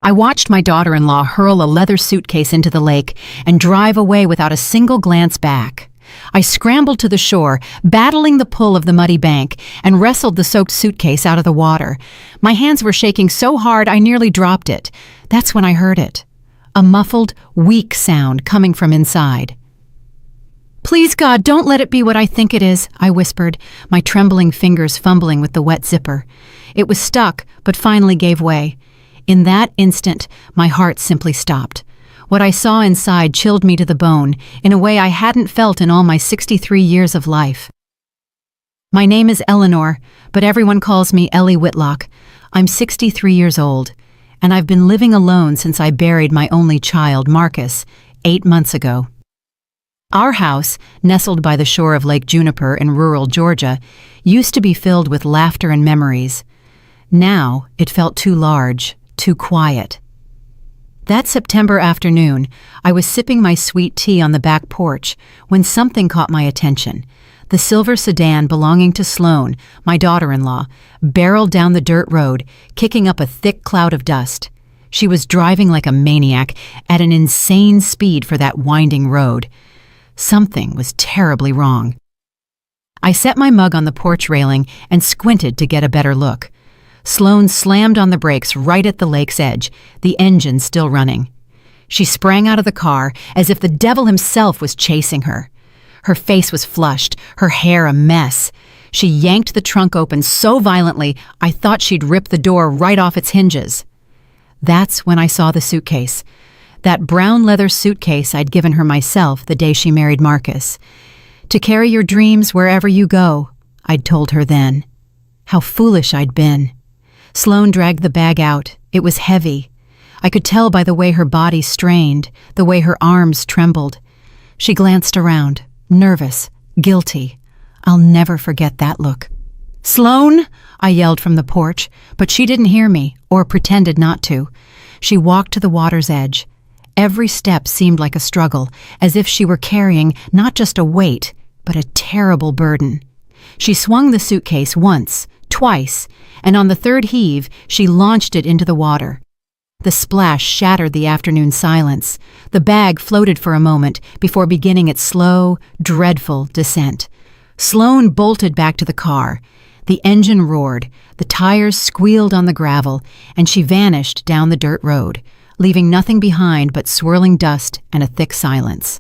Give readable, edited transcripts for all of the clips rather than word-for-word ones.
I watched my daughter-in-law hurl a leather suitcase into the lake and drive away without a single glance back. I scrambled to the shore, battling the pull of the muddy bank, and wrestled the soaked suitcase out of the water. My hands were shaking so hard I nearly dropped it. That's when I heard it. A muffled, weak sound coming from inside. "Please, God, don't let it be what I think it is," I whispered, my trembling fingers fumbling with the wet zipper. It was stuck, but finally gave way. In that instant, my heart simply stopped. What I saw inside chilled me to the bone, in a way I hadn't felt in all my 63 years of life. My name is Eleanor, but everyone calls me Ellie Whitlock. I'm 63 years old, and I've been living alone since I buried my only child, Marcus, 8 months ago. Our house, nestled by the shore of Lake Juniper in rural Georgia, used to be filled with laughter and memories. Now it felt too large, too quiet. That September afternoon, I was sipping my sweet tea on the back porch when something caught my attention. The silver sedan belonging to Sloane, my daughter-in-law, barreled down the dirt road, kicking up a thick cloud of dust. She was driving like a maniac at an insane speed for that winding road. Something was terribly wrong. I set my mug on the porch railing and squinted to get a better look. Sloane slammed on the brakes right at the lake's edge, the engine still running. She sprang out of the car as if the devil himself was chasing her. Her face was flushed, her hair a mess. She yanked the trunk open so violently I thought she'd rip the door right off its hinges. That's when I saw the suitcase. That brown leather suitcase I'd given her myself the day she married Marcus. "To carry your dreams wherever you go," I'd told her then. How foolish I'd been. Sloane dragged the bag out. It was heavy. I could tell by the way her body strained, the way her arms trembled. She glanced around, nervous, guilty. I'll never forget that look. "Sloane!" I yelled from the porch, but she didn't hear me, or pretended not to. She walked to the water's edge. Every step seemed like a struggle, as if she were carrying not just a weight, but a terrible burden. She swung the suitcase once, twice, and on the third heave, she launched it into the water. The splash shattered the afternoon silence. The bag floated for a moment before beginning its slow, dreadful descent. Sloane bolted back to the car. The engine roared, the tires squealed on the gravel, and she vanished down the dirt road, leaving nothing behind but swirling dust and a thick silence.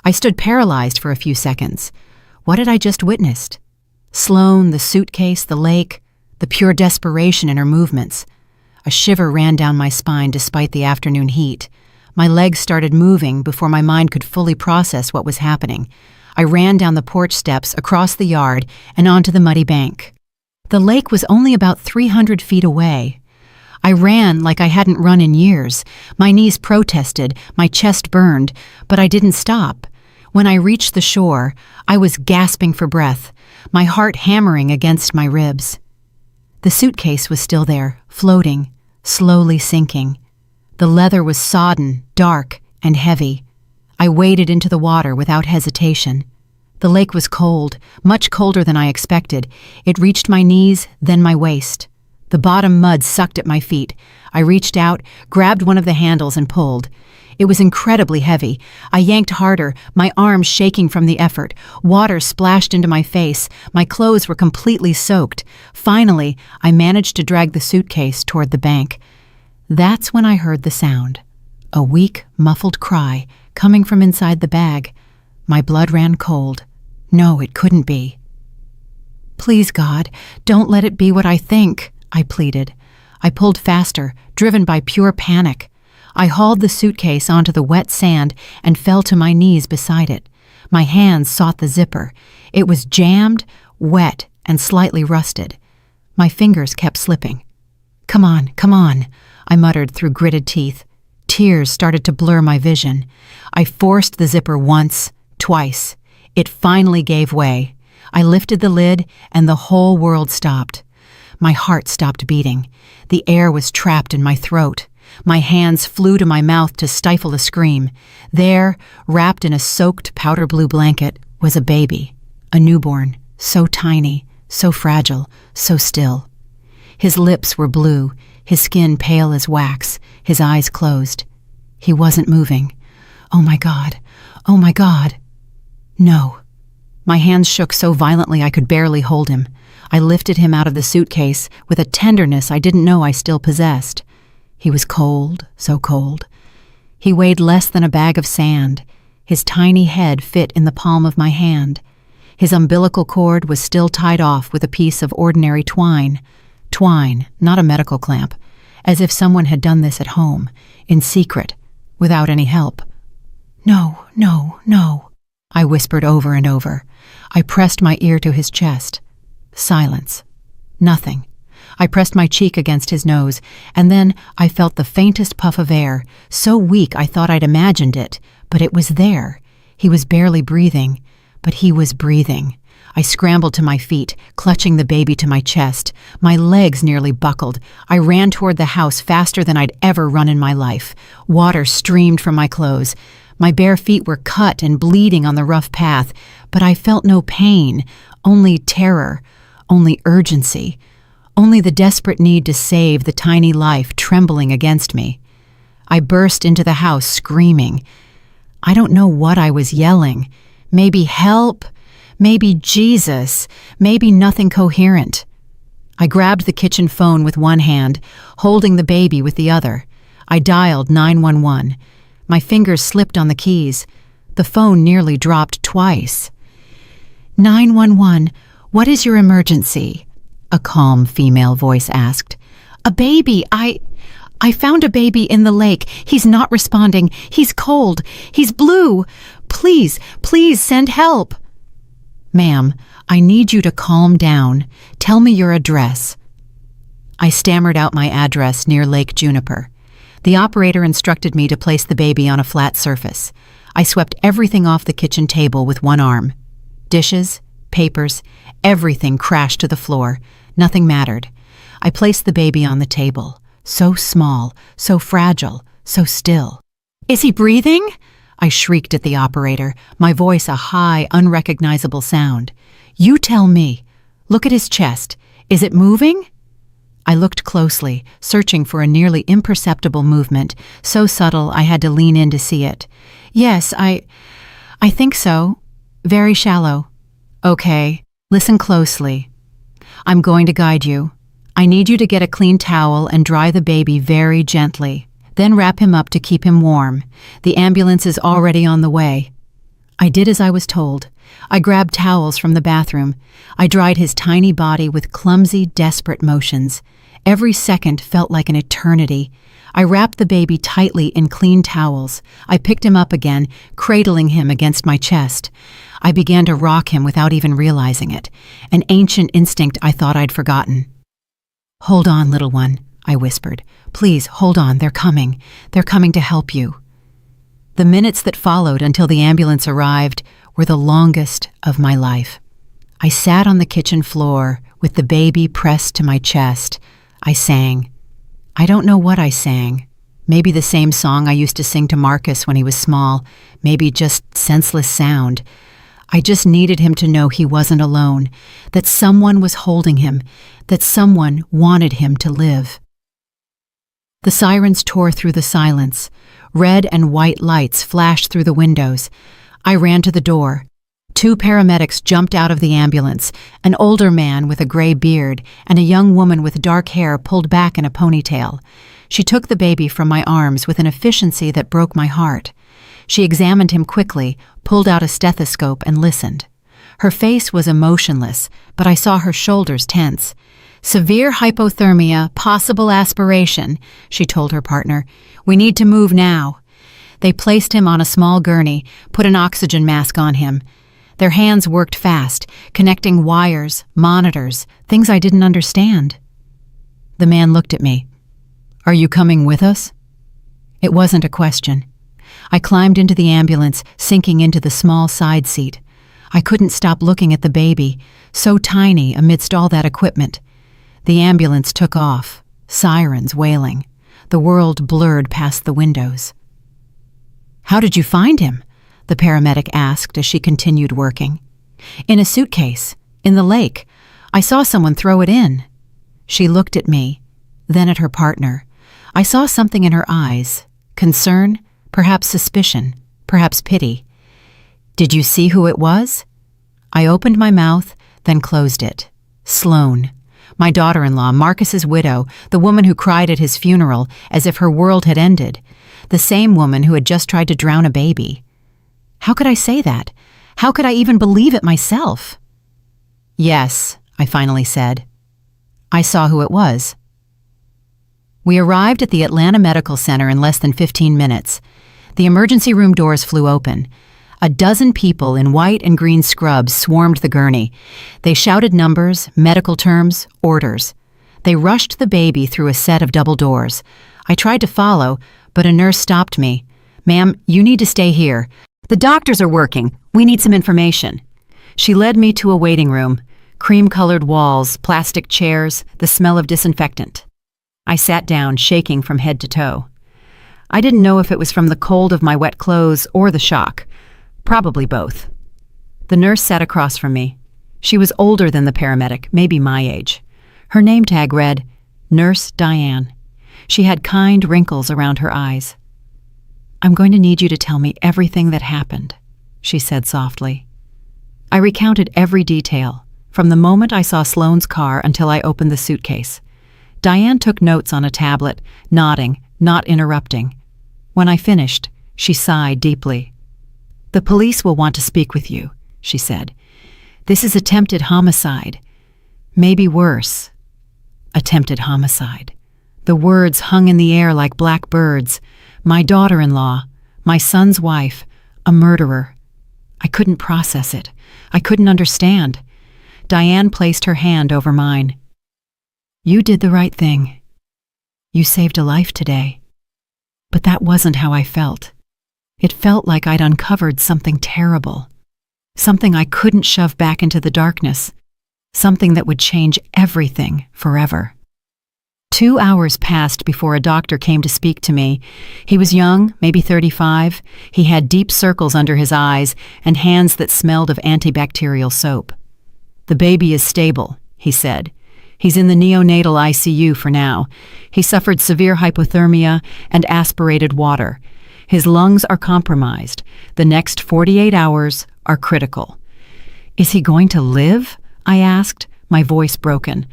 I stood paralyzed for a few seconds. What had I just witnessed? Sloane, the suitcase, the lake, the pure desperation in her movements. A shiver ran down my spine despite the afternoon heat. My legs started moving before my mind could fully process what was happening. I ran down the porch steps, across the yard, and onto the muddy bank. The lake was only about 300 feet away. I ran like I hadn't run in years. My knees protested, my chest burned, but I didn't stop. When I reached the shore, I was gasping for breath, my heart hammering against my ribs. The suitcase was still there, floating, slowly sinking. The leather was sodden, dark, and heavy. I waded into the water without hesitation. The lake was cold, much colder than I expected. It reached my knees, then my waist. The bottom mud sucked at my feet. I reached out, grabbed one of the handles, and pulled. It was incredibly heavy. I yanked harder, my arms shaking from the effort. Water splashed into my face. My clothes were completely soaked. Finally, I managed to drag the suitcase toward the bank. That's when I heard the sound. A weak, muffled cry coming from inside the bag. My blood ran cold. No, it couldn't be. "Please, God, don't let it be what I think," I pleaded. I pulled faster, driven by pure panic. I hauled the suitcase onto the wet sand and fell to my knees beside it. My hands sought the zipper. It was jammed, wet, and slightly rusted. My fingers kept slipping. Come on," I muttered through gritted teeth. Tears started to blur my vision. I forced the zipper once, twice. It finally gave way. I lifted the lid, and the whole world stopped. My heart stopped beating. The air was trapped in my throat. My hands flew to my mouth to stifle a scream. There, wrapped in a soaked powder blue blanket, was a baby, a newborn, so tiny, so fragile, so still. His lips were blue, his skin pale as wax, his eyes closed. He wasn't moving. Oh my God! Oh my God! No. My hands shook so violently I could barely hold him. I lifted him out of the suitcase with a tenderness I didn't know I still possessed. He was cold, so cold. He weighed less than a bag of sand. His tiny head fit in the palm of my hand. His umbilical cord was still tied off with a piece of ordinary twine. Twine, not a medical clamp, as if someone had done this at home, in secret, without any help. No, no, no, I whispered over and over. I pressed my ear to his chest. Silence. Nothing. I pressed my cheek against his nose, and then I felt the faintest puff of air, so weak I thought I'd imagined it, but it was there. He was barely breathing, but he was breathing. I scrambled to my feet, clutching the baby to my chest. My legs nearly buckled. I ran toward the house faster than I'd ever run in my life. Water streamed from my clothes. My bare feet were cut and bleeding on the rough path, but I felt no pain, only terror, only urgency, only the desperate need to save the tiny life trembling against me. I burst into the house screaming. I don't know what I was yelling. Maybe help, maybe Jesus, maybe nothing coherent. I grabbed the kitchen phone with one hand, holding the baby with the other. I dialed 911. My fingers slipped on the keys. The phone nearly dropped twice. 911, what is your emergency? A calm female voice asked. A baby, I found a baby in the lake. He's not responding. He's cold. He's blue. Please, please send help. Ma'am, I need you to calm down. Tell me your address. I stammered out my address near Lake Juniper. The operator instructed me to place the baby on a flat surface. I swept everything off the kitchen table with one arm. Dishes, papers, everything crashed to the floor. Nothing mattered. I placed the baby on the table. So small, so fragile, so still. Is he breathing? I shrieked at the operator, my voice a high, unrecognizable sound. You tell me. Look at his chest. Is it moving? I looked closely, searching for a nearly imperceptible movement, so subtle I had to lean in to see it. Yes, I think so. Very shallow. Okay, listen closely. I'm going to guide you. I need you to get a clean towel and dry the baby very gently. Then wrap him up to keep him warm. The ambulance is already on the way. I did as I was told. I grabbed towels from the bathroom. I dried his tiny body with clumsy, desperate motions. Every second felt like an eternity. I wrapped the baby tightly in clean towels. I picked him up again, cradling him against my chest. I began to rock him without even realizing it, an ancient instinct I thought I'd forgotten. Hold on, little one, I whispered. Please, hold on, they're coming. They're coming to help you. The minutes that followed until the ambulance arrived were the longest of my life. I sat on the kitchen floor with the baby pressed to my chest. I sang. I don't know what I sang. Maybe the same song I used to sing to Marcus when he was small, maybe just senseless sound. I just needed him to know he wasn't alone, that someone was holding him, that someone wanted him to live. The sirens tore through the silence. Red and white lights flashed through the windows. I ran to the door. 2 paramedics jumped out of the ambulance, an older man with a gray beard and a young woman with dark hair pulled back in a ponytail. She took the baby from my arms with an efficiency that broke my heart. She examined him quickly, pulled out a stethoscope, and listened. Her face was emotionless, but I saw her shoulders tense. Severe hypothermia, possible aspiration, she told her partner. We need to move now. They placed him on a small gurney, put an oxygen mask on him. Their hands worked fast, connecting wires, monitors, things I didn't understand. The man looked at me. Are you coming with us? It wasn't a question. I climbed into the ambulance, sinking into the small side seat. I couldn't stop looking at the baby, so tiny amidst all that equipment. The ambulance took off, sirens wailing. The world blurred past the windows. How did you find him? The paramedic asked as she continued working. In a suitcase, in the lake. I saw someone throw it in. She looked at me. then at her partner. I saw something in her eyes. Concern, perhaps suspicion, perhaps pity. "Did you see who it was?" I opened my mouth, then closed it. Sloane, my daughter-in-law, Marcus's widow, the woman who cried at his funeral as if her world had ended, the same woman who had just tried to drown a baby. How could I say that? How could I even believe it myself? "Yes," I finally said. "I saw who it was." We arrived at the Atlanta Medical Center in less than 15 minutes. The emergency room doors flew open. A dozen people in white and green scrubs swarmed the gurney. They shouted numbers, medical terms, orders. They rushed the baby through a set of double doors. I tried to follow, but a nurse stopped me. "Ma'am, you need to stay here. The doctors are working. We need some information." She led me to a waiting room. Cream-colored walls, plastic chairs, the smell of disinfectant. I sat down, shaking from head to toe. I didn't know if it was from the cold of my wet clothes or the shock. Probably both. The nurse sat across from me. She was older than the paramedic, maybe my age. Her name tag read, Nurse Diane. She had kind wrinkles around her eyes. "I'm going to need you to tell me everything that happened," she said softly. I recounted every detail, from the moment I saw Sloane's car until I opened the suitcase. Diane took notes on a tablet, nodding, not interrupting. When I finished, she sighed deeply. "The police will want to speak with you," she said. "This is attempted homicide. Maybe worse." Attempted homicide. The words hung in the air like black birds. My daughter-in-law, my son's wife, a murderer. I couldn't process it. I couldn't understand. Diane placed her hand over mine. "You did the right thing. You saved a life today." But that wasn't how I felt. It felt like I'd uncovered something terrible. Something I couldn't shove back into the darkness. Something that would change everything forever. 2 hours passed before a doctor came to speak to me. He was young, maybe 35. He had deep circles under his eyes and hands that smelled of antibacterial soap. "The baby is stable," he said. "He's in the neonatal ICU for now. He suffered severe hypothermia and aspirated water. His lungs are compromised. The next 48 hours are critical." "Is he going to live?" I asked, my voice broken.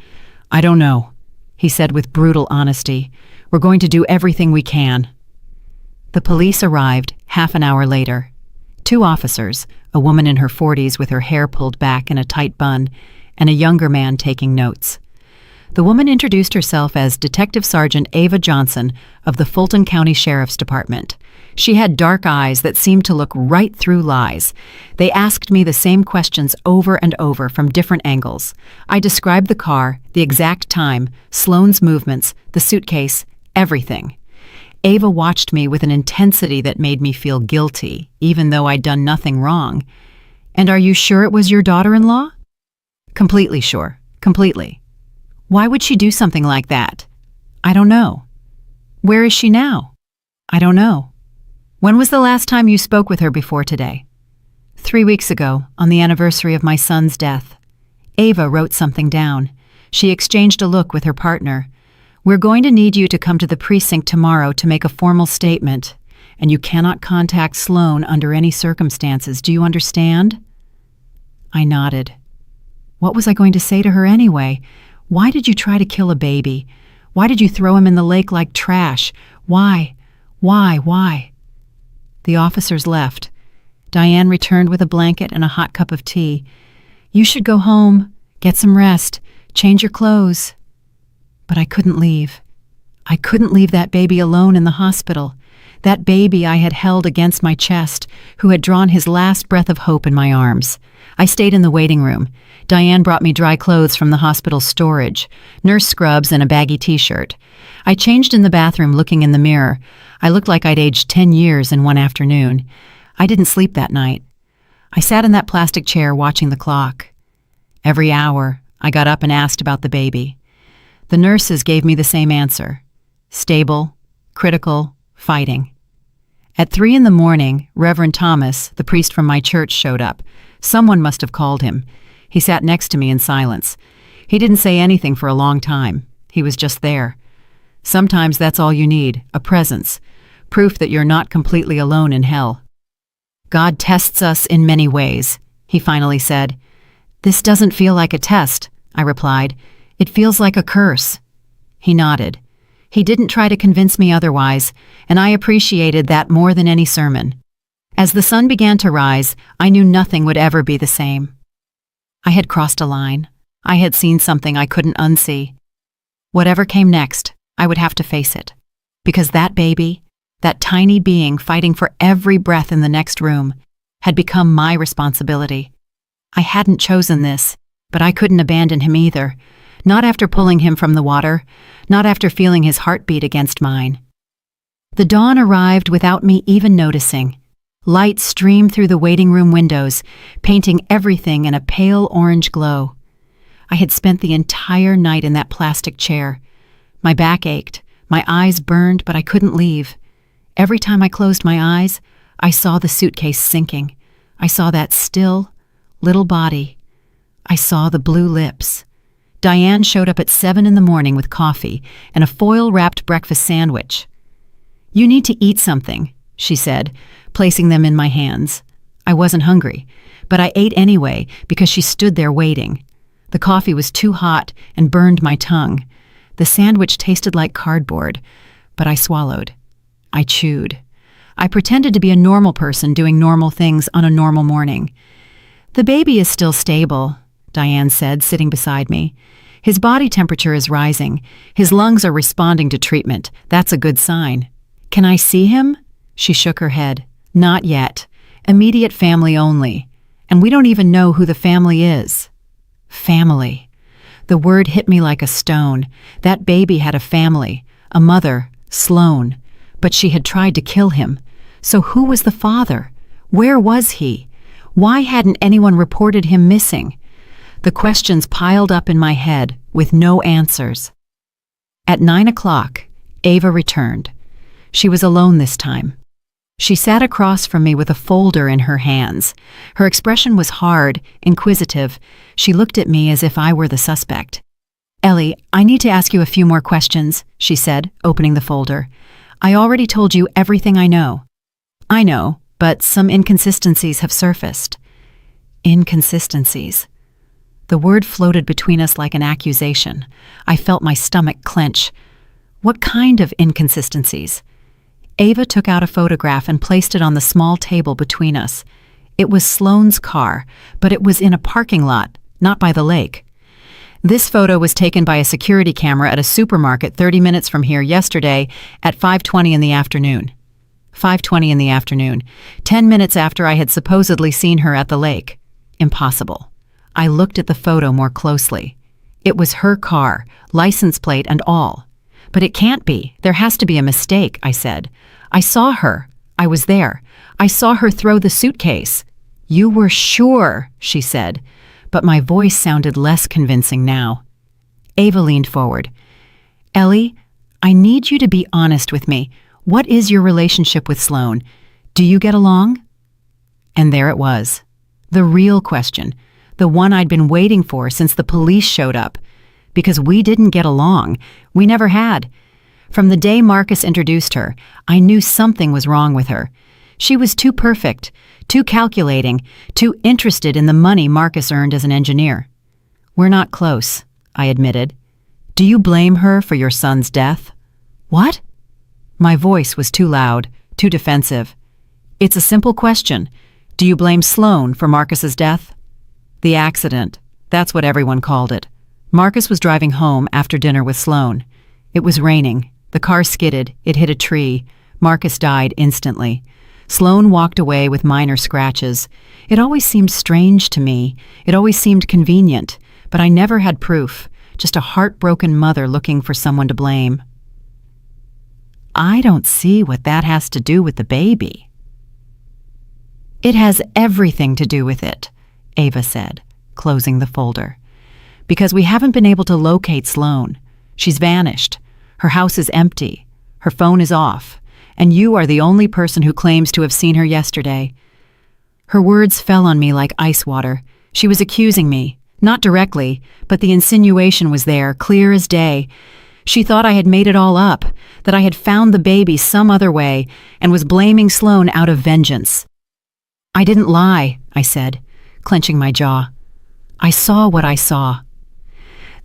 "I don't know," he said with brutal honesty. "We're going to do everything we can." The police arrived half an hour later. 2 officers, a woman in her 40s with her hair pulled back in a tight bun, and a younger man taking notes. The woman introduced herself as Detective Sergeant Ava Johnson of the Fulton County Sheriff's Department. She had dark eyes that seemed to look right through lies. They asked me the same questions over and over from different angles. I described the car, the exact time, Sloane's movements, the suitcase, everything. Ava watched me with an intensity that made me feel guilty, even though I'd done nothing wrong. "And are you sure it was your daughter-in-law?" "Completely sure. Completely." "Why would she do something like that?" "I don't know." "Where is she now?" "I don't know." "When was the last time you spoke with her before today?" 3 weeks ago, on the anniversary of my son's death. Ava wrote something down. She exchanged a look with her partner. "We're going to need you to come to the precinct tomorrow to make a formal statement, and you cannot contact Sloane under any circumstances. Do you understand?" I nodded. What was I going to say to her anyway? Why did you try to kill a baby? Why did you throw him in the lake like trash? Why? Why? The officers left. Diane returned with a blanket and a hot cup of tea. "You should go home, get some rest, change your clothes." But I couldn't leave. I couldn't leave that baby alone in the hospital. That baby I had held against my chest, who had drawn his last breath of hope in my arms. I stayed in the waiting room. Diane brought me dry clothes from the hospital's storage, nurse scrubs and a baggy t-shirt. I changed in the bathroom looking in the mirror. I looked like I'd aged 10 years in one afternoon. I didn't sleep that night. I sat in that plastic chair watching the clock. Every hour, I got up and asked about the baby. The nurses gave me the same answer. Stable, critical, fighting. At 3 a.m, Reverend Thomas, the priest from my church, showed up. Someone must have called him. He sat next to me in silence. He didn't say anything for a long time. He was just there. Sometimes that's all you need, a presence, proof that you're not completely alone in hell. God tests us in many ways, he finally said. This doesn't feel like a test, I replied. It feels like a curse. He nodded. He didn't try to convince me otherwise, and I appreciated that more than any sermon. As the sun began to rise, I knew nothing would ever be the same. I had crossed a line. I had seen something I couldn't unsee. Whatever came next, I would have to face it. Because that baby, that tiny being fighting for every breath in the next room, had become my responsibility. I hadn't chosen this, but I couldn't abandon him either. Not after pulling him from the water, not after feeling his heartbeat against mine. The dawn arrived without me even noticing. Light streamed through the waiting room windows, painting everything in a pale orange glow. I had spent the entire night in that plastic chair. My back ached, my eyes burned, but I couldn't leave. Every time I closed my eyes, I saw the suitcase sinking. I saw that still, little body. I saw the blue lips. Diane showed up at 7 in the morning with coffee and a foil-wrapped breakfast sandwich. "You need to eat something," she said, placing them in my hands. I wasn't hungry, but I ate anyway because she stood there waiting. The coffee was too hot and burned my tongue. The sandwich tasted like cardboard, but I swallowed. I chewed. I pretended to be a normal person doing normal things on a normal morning. "The baby is still stable," Diane said, sitting beside me. "His body temperature is rising. His lungs are responding to treatment. That's a good sign." "Can I see him?" She shook her head. "Not yet. Immediate family only. And we don't even know who the family is." Family. The word hit me like a stone. That baby had a family, a mother, Sloan. But she had tried to kill him. So who was the father? Where was he? Why hadn't anyone reported him missing? The questions piled up in my head with no answers. At 9 o'clock, Ava returned. She was alone this time. She sat across from me with a folder in her hands. Her expression was hard, inquisitive. She looked at me as if I were the suspect. "Ellie, I need to ask you a few more questions," she said, opening the folder. "I already told you everything I know." "I know, but some inconsistencies have surfaced." Inconsistencies. The word floated between us like an accusation. I felt my stomach clench. What kind of inconsistencies? Ava took out a photograph and placed it on the small table between us. It was Sloane's car, but it was in a parking lot, not by the lake. "This photo was taken by a security camera at a supermarket 30 minutes from here yesterday at 5:20 in the afternoon." 5:20 in the afternoon, 10 minutes after I had supposedly seen her at the lake. Impossible. I looked at the photo more closely. It was her car, license plate and all. "But it can't be. There has to be a mistake," I said. "I saw her. I was there. I saw her throw the suitcase." "You were sure," she said, but my voice sounded less convincing now. Ava leaned forward. "Ellie, I need you to be honest with me. What is your relationship with Sloane? Do you get along?" And there it was. The real question. The one I'd been waiting for since the police showed up. Because we didn't get along. We never had. From the day Marcus introduced her, I knew something was wrong with her. She was too perfect, too calculating, too interested in the money Marcus earned as an engineer. "We're not close," I admitted. "Do you blame her for your son's death?" "What?" My voice was too loud, too defensive. "It's a simple question. Do you blame Sloane for Marcus's death?" "The accident. That's what everyone called it. Marcus was driving home after dinner with Sloane. It was raining. The car skidded. It hit a tree. Marcus died instantly. Sloane walked away with minor scratches. It always seemed strange to me. It always seemed convenient. But I never had proof. Just a heartbroken mother looking for someone to blame." "I don't see what that has to do with the baby." "It has everything to do with it," Ava said, closing the folder. "Because we haven't been able to locate Sloane. She's vanished. Her house is empty. Her phone is off. And you are the only person who claims to have seen her yesterday." Her words fell on me like ice water. She was accusing me. Not directly, but the insinuation was there, clear as day. She thought I had made it all up, that I had found the baby some other way and was blaming Sloane out of vengeance. I didn't lie, I said, clenching my jaw. I saw what I saw.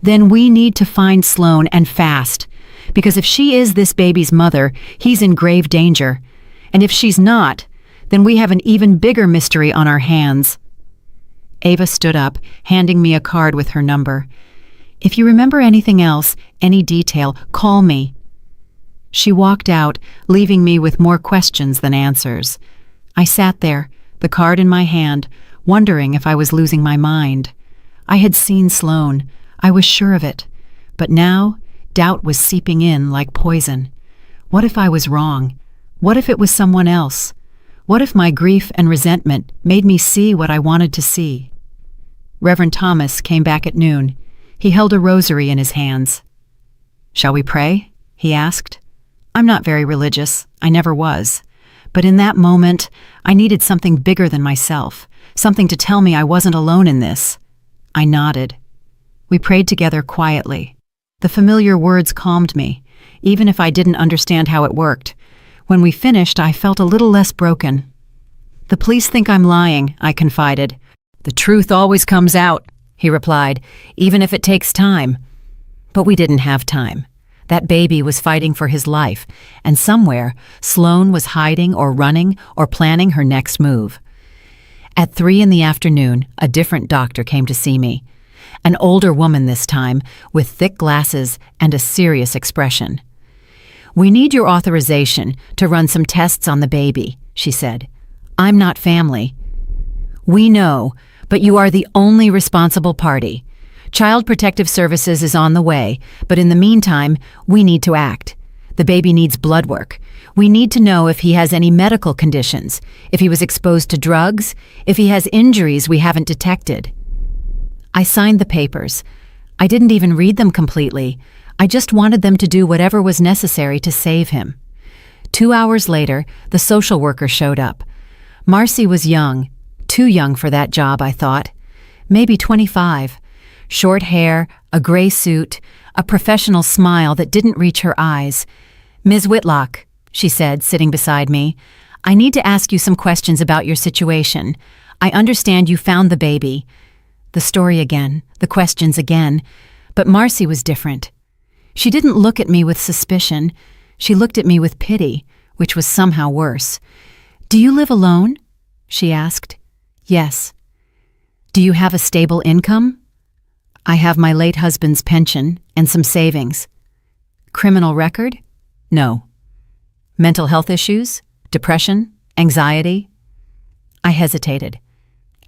Then we need to find Sloane and fast, because if she is this baby's mother, he's in grave danger. And if she's not, then we have an even bigger mystery on our hands. Ava stood up, handing me a card with her number. If you remember anything else, any detail, call me. She walked out, leaving me with more questions than answers. I sat there, the card in my hand, wondering if I was losing my mind. I had seen Sloane. I was sure of it. But now, doubt was seeping in like poison. What if I was wrong? What if it was someone else? What if my grief and resentment made me see what I wanted to see? Reverend Thomas came back at noon. He held a rosary in his hands. "Shall we pray?" he asked. I'm not very religious. I never was. But in that moment, I needed something bigger than myself, something to tell me I wasn't alone in this. I nodded. We prayed together quietly. The familiar words calmed me, even if I didn't understand how it worked. When we finished, I felt a little less broken. "The police think I'm lying," I confided. "The truth always comes out," he replied, "even if it takes time." But we didn't have time. That baby was fighting for his life, and somewhere, Sloane was hiding or running or planning her next move. At 3 p.m, a different doctor came to see me. An older woman this time, with thick glasses and a serious expression. "We need your authorization to run some tests on the baby," she said. "I'm not family." "We know, but you are the only responsible party. Child Protective Services is on the way, but in the meantime, we need to act. The baby needs blood work. We need to know if he has any medical conditions, if he was exposed to drugs, if he has injuries we haven't detected." I signed the papers. I didn't even read them completely. I just wanted them to do whatever was necessary to save him. 2 hours later, the social worker showed up. Marcy was young, too young for that job, I thought. Maybe 25. Short hair, a gray suit, a professional smile that didn't reach her eyes. "Ms. Whitlock," she said, sitting beside me, "I need to ask you some questions about your situation. I understand you found the baby." The story again, the questions again, but Marcy was different. She didn't look at me with suspicion. She looked at me with pity, which was somehow worse. "Do you live alone?" she asked. "Yes." "Do you have a stable income?" "I have my late husband's pension and some savings." "Criminal record?" "No." "Mental health issues? Depression? Anxiety?" I hesitated.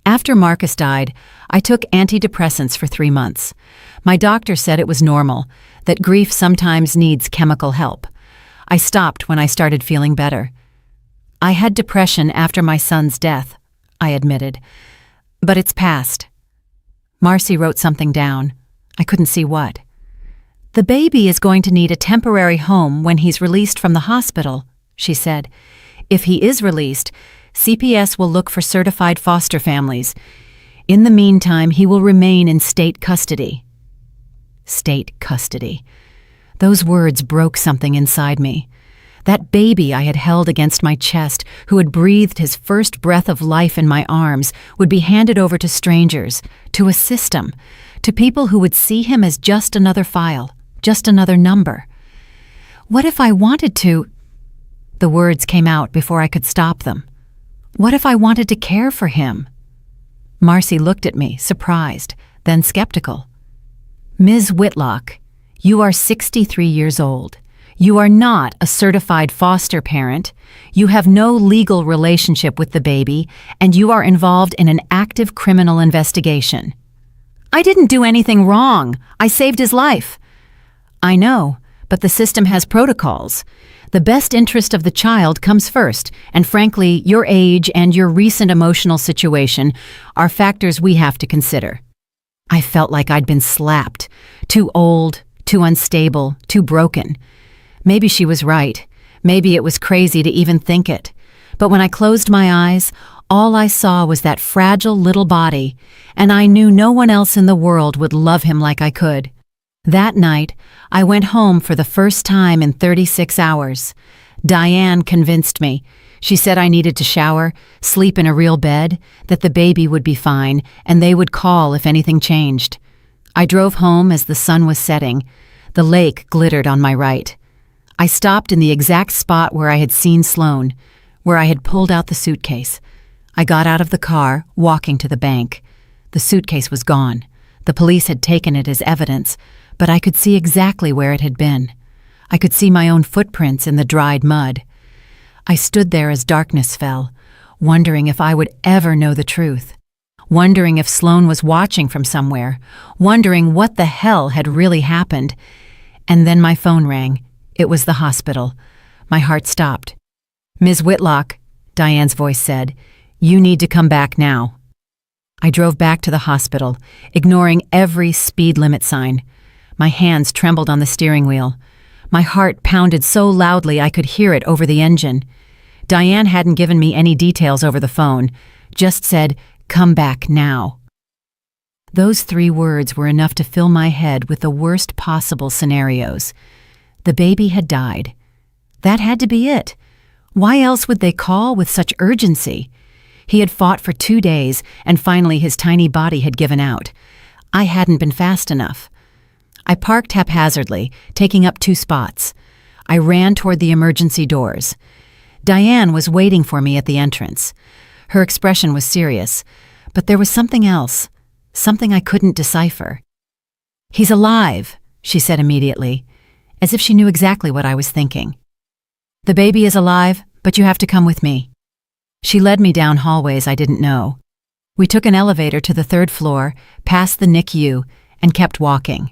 After Marcus died, I took antidepressants for 3 months. My doctor said it was normal, that grief sometimes needs chemical help. I stopped when I started feeling better. "I had depression after my son's death," I admitted. "But it's past." Marcy wrote something down. I couldn't see what. "The baby is going to need a temporary home when he's released from the hospital," she said. "If he is released, CPS will look for certified foster families. In the meantime, he will remain in state custody." State custody. Those words broke something inside me. That baby I had held against my chest, who had breathed his first breath of life in my arms, would be handed over to strangers, to a system, to people who would see him as just another file, just another number. What if I wanted to? The words came out before I could stop them. What if I wanted to care for him? Marcy looked at me, surprised, then skeptical. "Ms. Whitlock, you are 63 years old. You are not a certified foster parent. You have no legal relationship with the baby, and you are involved in an active criminal investigation." "I didn't do anything wrong. I saved his life." "I know, but the system has protocols. The best interest of the child comes first, and frankly, your age and your recent emotional situation are factors we have to consider." I felt like I'd been slapped. Too old, too unstable, too broken. Maybe she was right. Maybe it was crazy to even think it. But when I closed my eyes, all I saw was that fragile little body, and I knew no one else in the world would love him like I could. That night, I went home for the first time in 36 hours. Diane convinced me. She said I needed to shower, sleep in a real bed, that the baby would be fine, and they would call if anything changed. I drove home as the sun was setting. The lake glittered on my right. I stopped in the exact spot where I had seen Sloan, where I had pulled out the suitcase. I got out of the car, walking to the bank. The suitcase was gone. The police had taken it as evidence, but I could see exactly where it had been. I could see my own footprints in the dried mud. I stood there as darkness fell, wondering if I would ever know the truth, wondering if Sloan was watching from somewhere, wondering what the hell had really happened. And then my phone rang. It was the hospital. My heart stopped. "Ms. Whitlock," Diane's voice said, "you need to come back now." I drove back to the hospital, ignoring every speed limit sign. My hands trembled on the steering wheel. My heart pounded so loudly I could hear it over the engine. Diane hadn't given me any details over the phone, just said, "Come back now." Those 3 words were enough to fill my head with the worst possible scenarios. The baby had died. That had to be it. Why else would they call with such urgency? He had fought for 2 days, and finally his tiny body had given out. I hadn't been fast enough. I parked haphazardly, taking up 2 spots. I ran toward the emergency doors. Diane was waiting for me at the entrance. Her expression was serious, but there was something else, something I couldn't decipher. "He's alive," she said immediately, as if she knew exactly what I was thinking. "The baby is alive, but you have to come with me." She led me down hallways I didn't know. We took an elevator to the 3rd floor, past the NICU, and kept walking.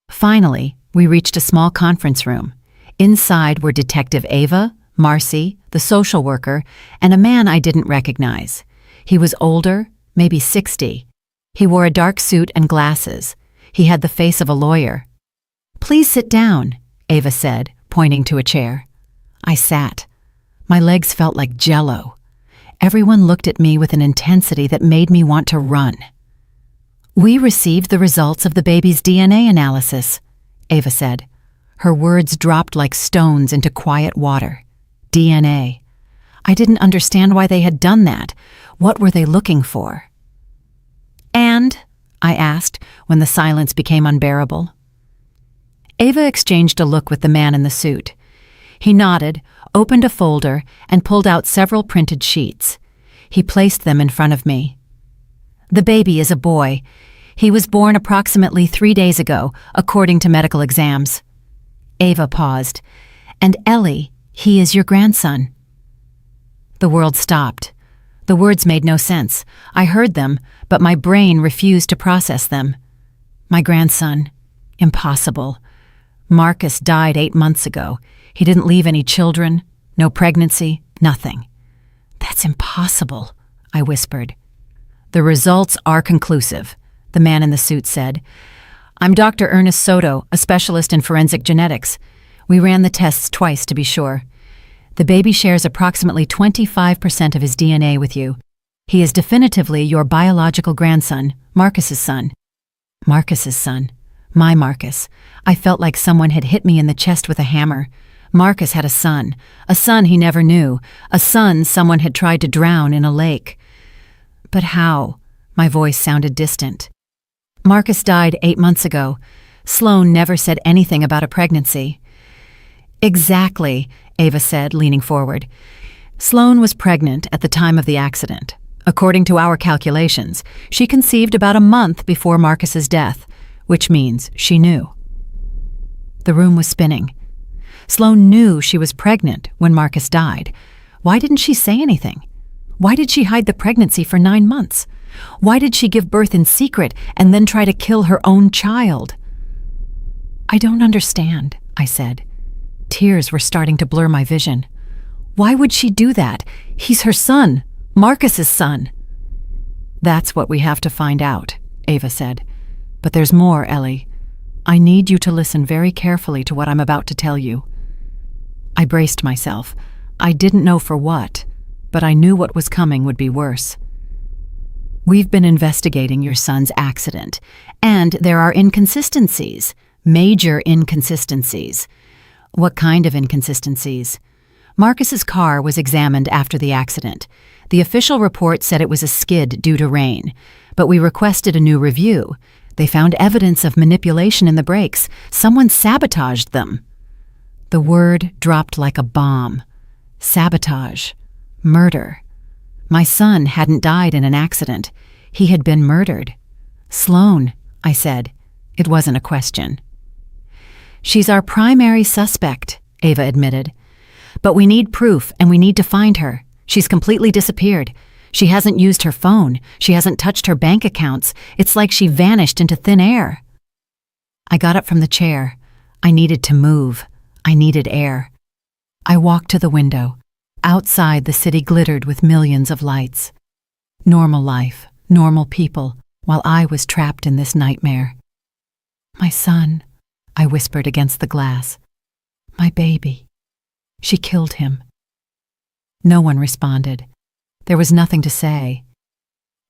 Finally, we reached a small conference room. Inside were Detective Ava, Marcy, the social worker, and a man I didn't recognize. He was older, maybe 60. He wore a dark suit and glasses. He had the face of a lawyer. "Please sit down," Ava said, pointing to a chair. I sat. My legs felt like jello. Everyone looked at me with an intensity that made me want to run. "We received the results of the baby's DNA analysis," Ava said. Her words dropped like stones into quiet water. DNA. I didn't understand why they had done that. What were they looking for? "And?" I asked when the silence became unbearable. Ava exchanged a look with the man in the suit. He nodded, opened a folder, and pulled out several printed sheets. He placed them in front of me. "The baby is a boy. He was born approximately 3 days ago, according to medical exams." Ava paused. "And Ellie, he is your grandson." The world stopped. The words made no sense. I heard them, but my brain refused to process them. My grandson. Impossible. Marcus died 8 months ago. He didn't leave any children, no pregnancy, nothing. "That's impossible," I whispered. "The results are conclusive," the man in the suit said. "I'm Dr. Ernest Soto, a specialist in forensic genetics. We ran the tests twice to be sure. The baby shares approximately 25% of his DNA with you. He is definitively your biological grandson, Marcus's son." Marcus's son. My Marcus. I felt like someone had hit me in the chest with a hammer. Marcus had a son he never knew, a son someone had tried to drown in a lake. But how? My voice sounded distant. "Marcus died 8 months ago. Sloan never said anything about a pregnancy." "Exactly," Ava said, leaning forward. "Sloan was pregnant at the time of the accident. According to our calculations, she conceived about a month before Marcus's death, which means she knew." The room was spinning. Sloan knew she was pregnant when Marcus died. Why didn't she say anything? Why did she hide the pregnancy for 9 months? Why did she give birth in secret and then try to kill her own child? "I don't understand," I said. Tears were starting to blur my vision. "Why would she do that? He's her son, Marcus's son." "That's what we have to find out," Ava said. "But there's more, Ellie. I need you to listen very carefully to what I'm about to tell you." I braced myself. I didn't know for what, but I knew what was coming would be worse. "We've been investigating your son's accident, and there are inconsistencies," Major inconsistencies. What kind of inconsistencies? Marcus's car was examined after the accident. The official report said it was a skid due to rain, but we requested a new review. They found evidence of manipulation in the brakes. Someone sabotaged them. The word dropped like a bomb. Sabotage. Murder. My son hadn't died in an accident. He had been murdered. Sloan, I said. It wasn't a question. She's our primary suspect, Ava admitted. But we need proof, and we need to find her. She's completely disappeared. She hasn't used her phone. She hasn't touched her bank accounts. It's like she vanished into thin air. I got up from the chair. I needed to move. I needed air. I walked to the window. Outside, the city glittered with millions of lights. Normal life, normal people, while I was trapped in this nightmare. My son, I whispered against the glass. My baby. She killed him. No one responded. There was nothing to say.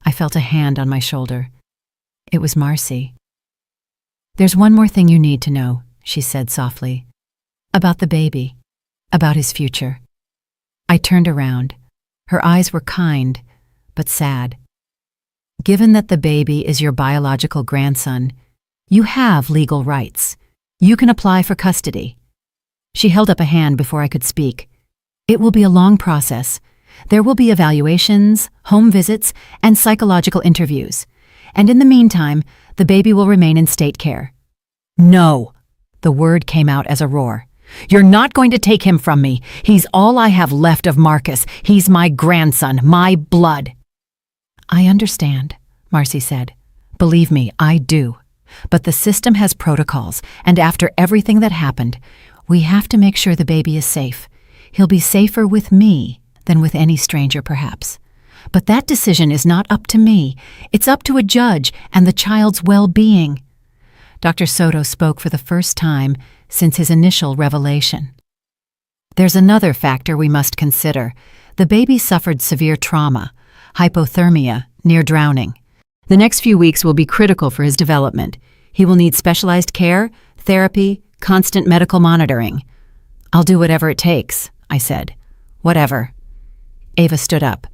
I felt a hand on my shoulder. It was Marcy. There's one more thing you need to know, she said softly. About the baby. About his future. I turned around. Her eyes were kind, but sad. Given that the baby is your biological grandson, you have legal rights. You can apply for custody. She held up a hand before I could speak. It will be a long process. There will be evaluations, home visits, and psychological interviews. And in the meantime, the baby will remain in state care. No! The word came out as a roar. You're not going to take him from me. He's all I have left of Marcus. He's my grandson, my blood. I understand, Marcy said. Believe me, I do. But the system has protocols, and after everything that happened, we have to make sure the baby is safe. He'll be safer with me than with any stranger, perhaps. But that decision is not up to me. It's up to a judge and the child's well-being. Dr. Soto spoke for the first time since his initial revelation. There's another factor we must consider. The baby suffered severe trauma, hypothermia, near drowning. The next few weeks will be critical for his development. He will need specialized care, therapy, constant medical monitoring. I'll do whatever it takes, I said. Whatever. Ava stood up.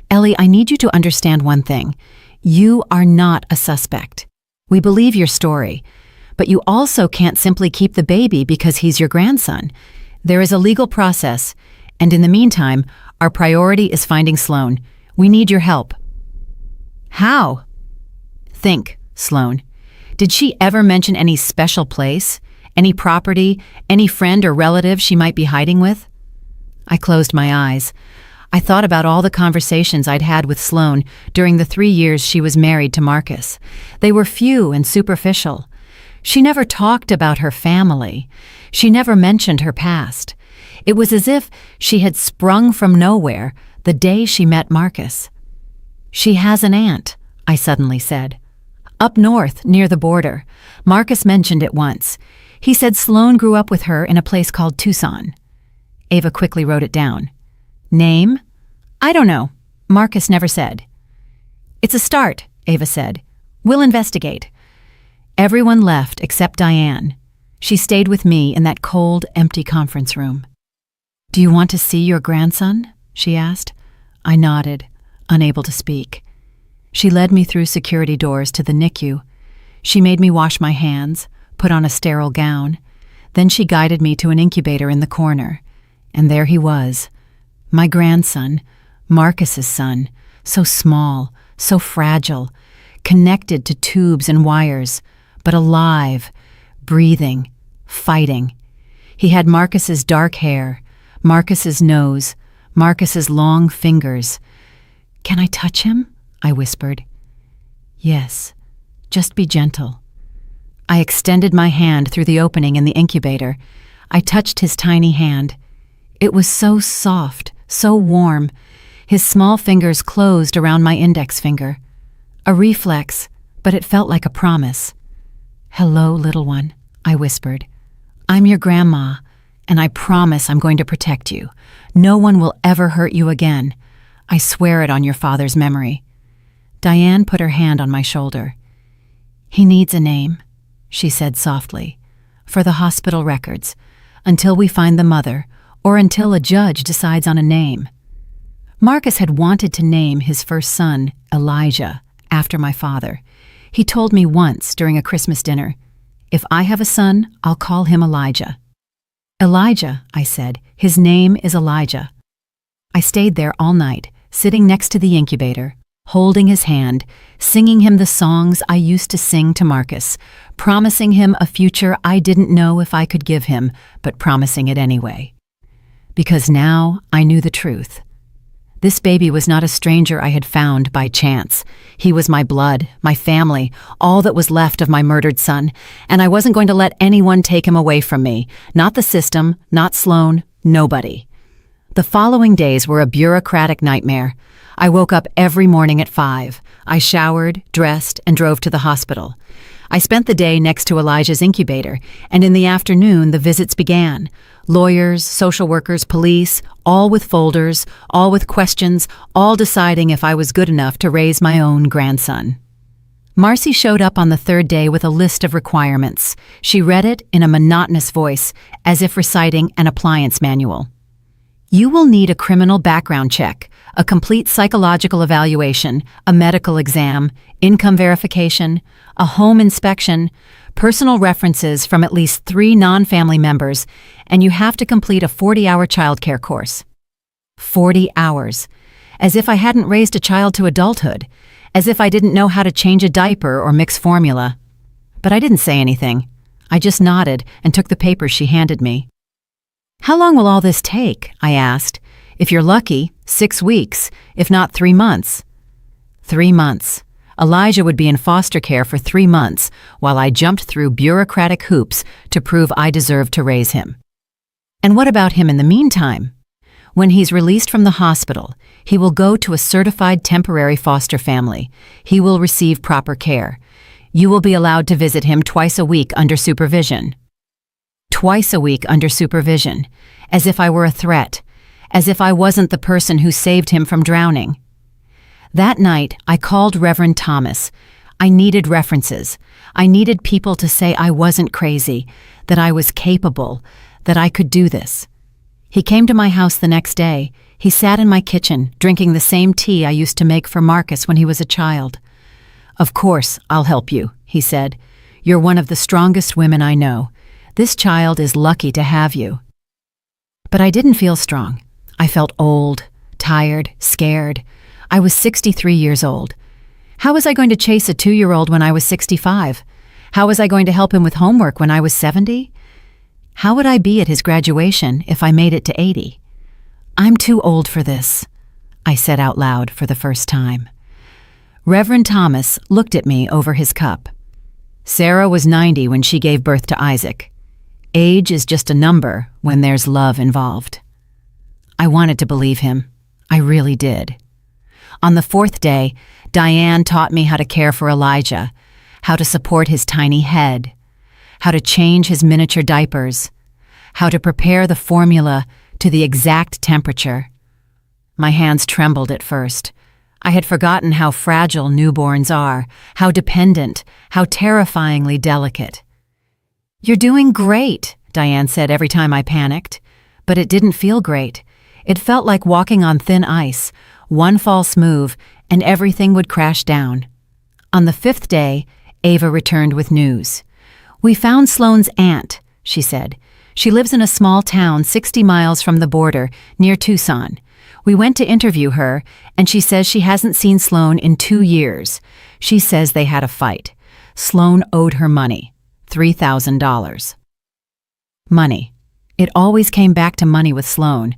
Ellie, I need you to understand one thing. You are not a suspect. We believe your story, but you also can't simply keep the baby because he's your grandson. There is a legal process, and in the meantime, our priority is finding Sloan. We need your help. How? Think, Sloan. Did she ever mention any special place, any property, any friend or relative she might be hiding with? I closed my eyes. I thought about all the conversations I'd had with Sloan during the 3 years she was married to Marcus. They were few and superficial. She never talked about her family. She never mentioned her past. It was as if she had sprung from nowhere the day she met Marcus. She has an aunt, I suddenly said. Up north, near the border. Marcus mentioned it once. He said Sloan grew up with her in a place called Tucson. Ava quickly wrote it down. Name? I don't know. Marcus never said. It's a start, Ava said. We'll investigate. Everyone left except Diane. She stayed with me in that cold, empty conference room. Do you want to see your grandson? She asked. I nodded, unable to speak. She led me through security doors to the NICU. She made me wash my hands, put on a sterile gown. Then she guided me to an incubator in the corner. And there he was. My grandson, Marcus's son, so small, so fragile, connected to tubes and wires, but alive, breathing, fighting. He had Marcus's dark hair, Marcus's nose, Marcus's long fingers. Can I touch him? I whispered. Yes, just be gentle. I extended my hand through the opening in the incubator. I touched his tiny hand. It was so soft, so warm. His small fingers closed around my index finger. A reflex, but it felt like a promise. Hello, little one, I whispered. I'm your grandma, and I promise I'm going to protect you. No one will ever hurt you again. I swear it on your father's memory. Diane put her hand on my shoulder. He needs a name, she said softly. for the hospital records, until we find the mother, or until a judge decides on a name. Marcus had wanted to name his first son Elijah, after my father. He told me once during a Christmas dinner, "If I have a son, I'll call him Elijah." "Elijah," I said. "His name is Elijah." I stayed there all night, sitting next to the incubator, holding his hand, singing him the songs I used to sing to Marcus, promising him a future I didn't know if I could give him, but promising it anyway. Because now I knew the truth. This baby was not a stranger I had found by chance. He was my blood, my family, all that was left of my murdered son, and I wasn't going to let anyone take him away from me. Not the system, not Sloan, nobody. The following days were a bureaucratic nightmare. I woke up every morning at 5. I showered, dressed, and drove to the hospital. I spent the day next to Elijah's incubator, and in the afternoon the visits began. Lawyers, social workers, police, all with folders, all with questions, all deciding if I was good enough to raise my own grandson. Marcy showed up on the third day with a list of requirements. She read it in a monotonous voice, as if reciting an appliance manual. "You will need a criminal background check, a complete psychological evaluation, a medical exam, income verification, a home inspection, personal references from at least 3 non-family members, and you have to complete a 40-hour childcare course." 40 hours. As if I hadn't raised a child to adulthood. As if I didn't know how to change a diaper or mix formula. But I didn't say anything. I just nodded and took the papers she handed me. "How long will all this take?" I asked. "If you're lucky, 6 weeks, if not 3 months. 3 months. Elijah would be in foster care for 3 months while I jumped through bureaucratic hoops to prove I deserved to raise him. And what about him in the meantime? When he's released from the hospital, he will go to a certified temporary foster family. He will receive proper care. You will be allowed to visit him twice a week under supervision." Twice a week under supervision, as if I were a threat, as if I wasn't the person who saved him from drowning. That night, I called Reverend Thomas. I needed references. I needed people to say I wasn't crazy, that I was capable, that I could do this. He came to my house the next day. He sat in my kitchen, drinking the same tea I used to make for Marcus when he was a child. "Of course, I'll help you," he said. "You're one of the strongest women I know. This child is lucky to have you." But I didn't feel strong. I felt old, tired, scared. I was 63 years old. How was I going to chase a 2-year-old when I was 65? How was I going to help him with homework when I was 70? How would I be at his graduation if I made it to 80? "I'm too old for this," I said out loud for the first time. Reverend Thomas looked at me over his cup. "Sarah was 90 when she gave birth to Isaac. Age is just a number when there's love involved." I wanted to believe him. I really did. On the 4th day, Diane taught me how to care for Elijah, how to support his tiny head, how to change his miniature diapers, how to prepare the formula to the exact temperature. My hands trembled at first. I had forgotten how fragile newborns are, how dependent, how terrifyingly delicate. "You're doing great," Diane said every time I panicked. But it didn't feel great. It felt like walking on thin ice. One false move, and everything would crash down. On the 5th day, Ava returned with news. "We found Sloane's aunt," she said. "She lives in a small town 60 miles from the border, near Tucson. We went to interview her, and she says she hasn't seen Sloane in 2 years. She says they had a fight. Sloane owed her money, $3,000. Money. It always came back to money with Sloane.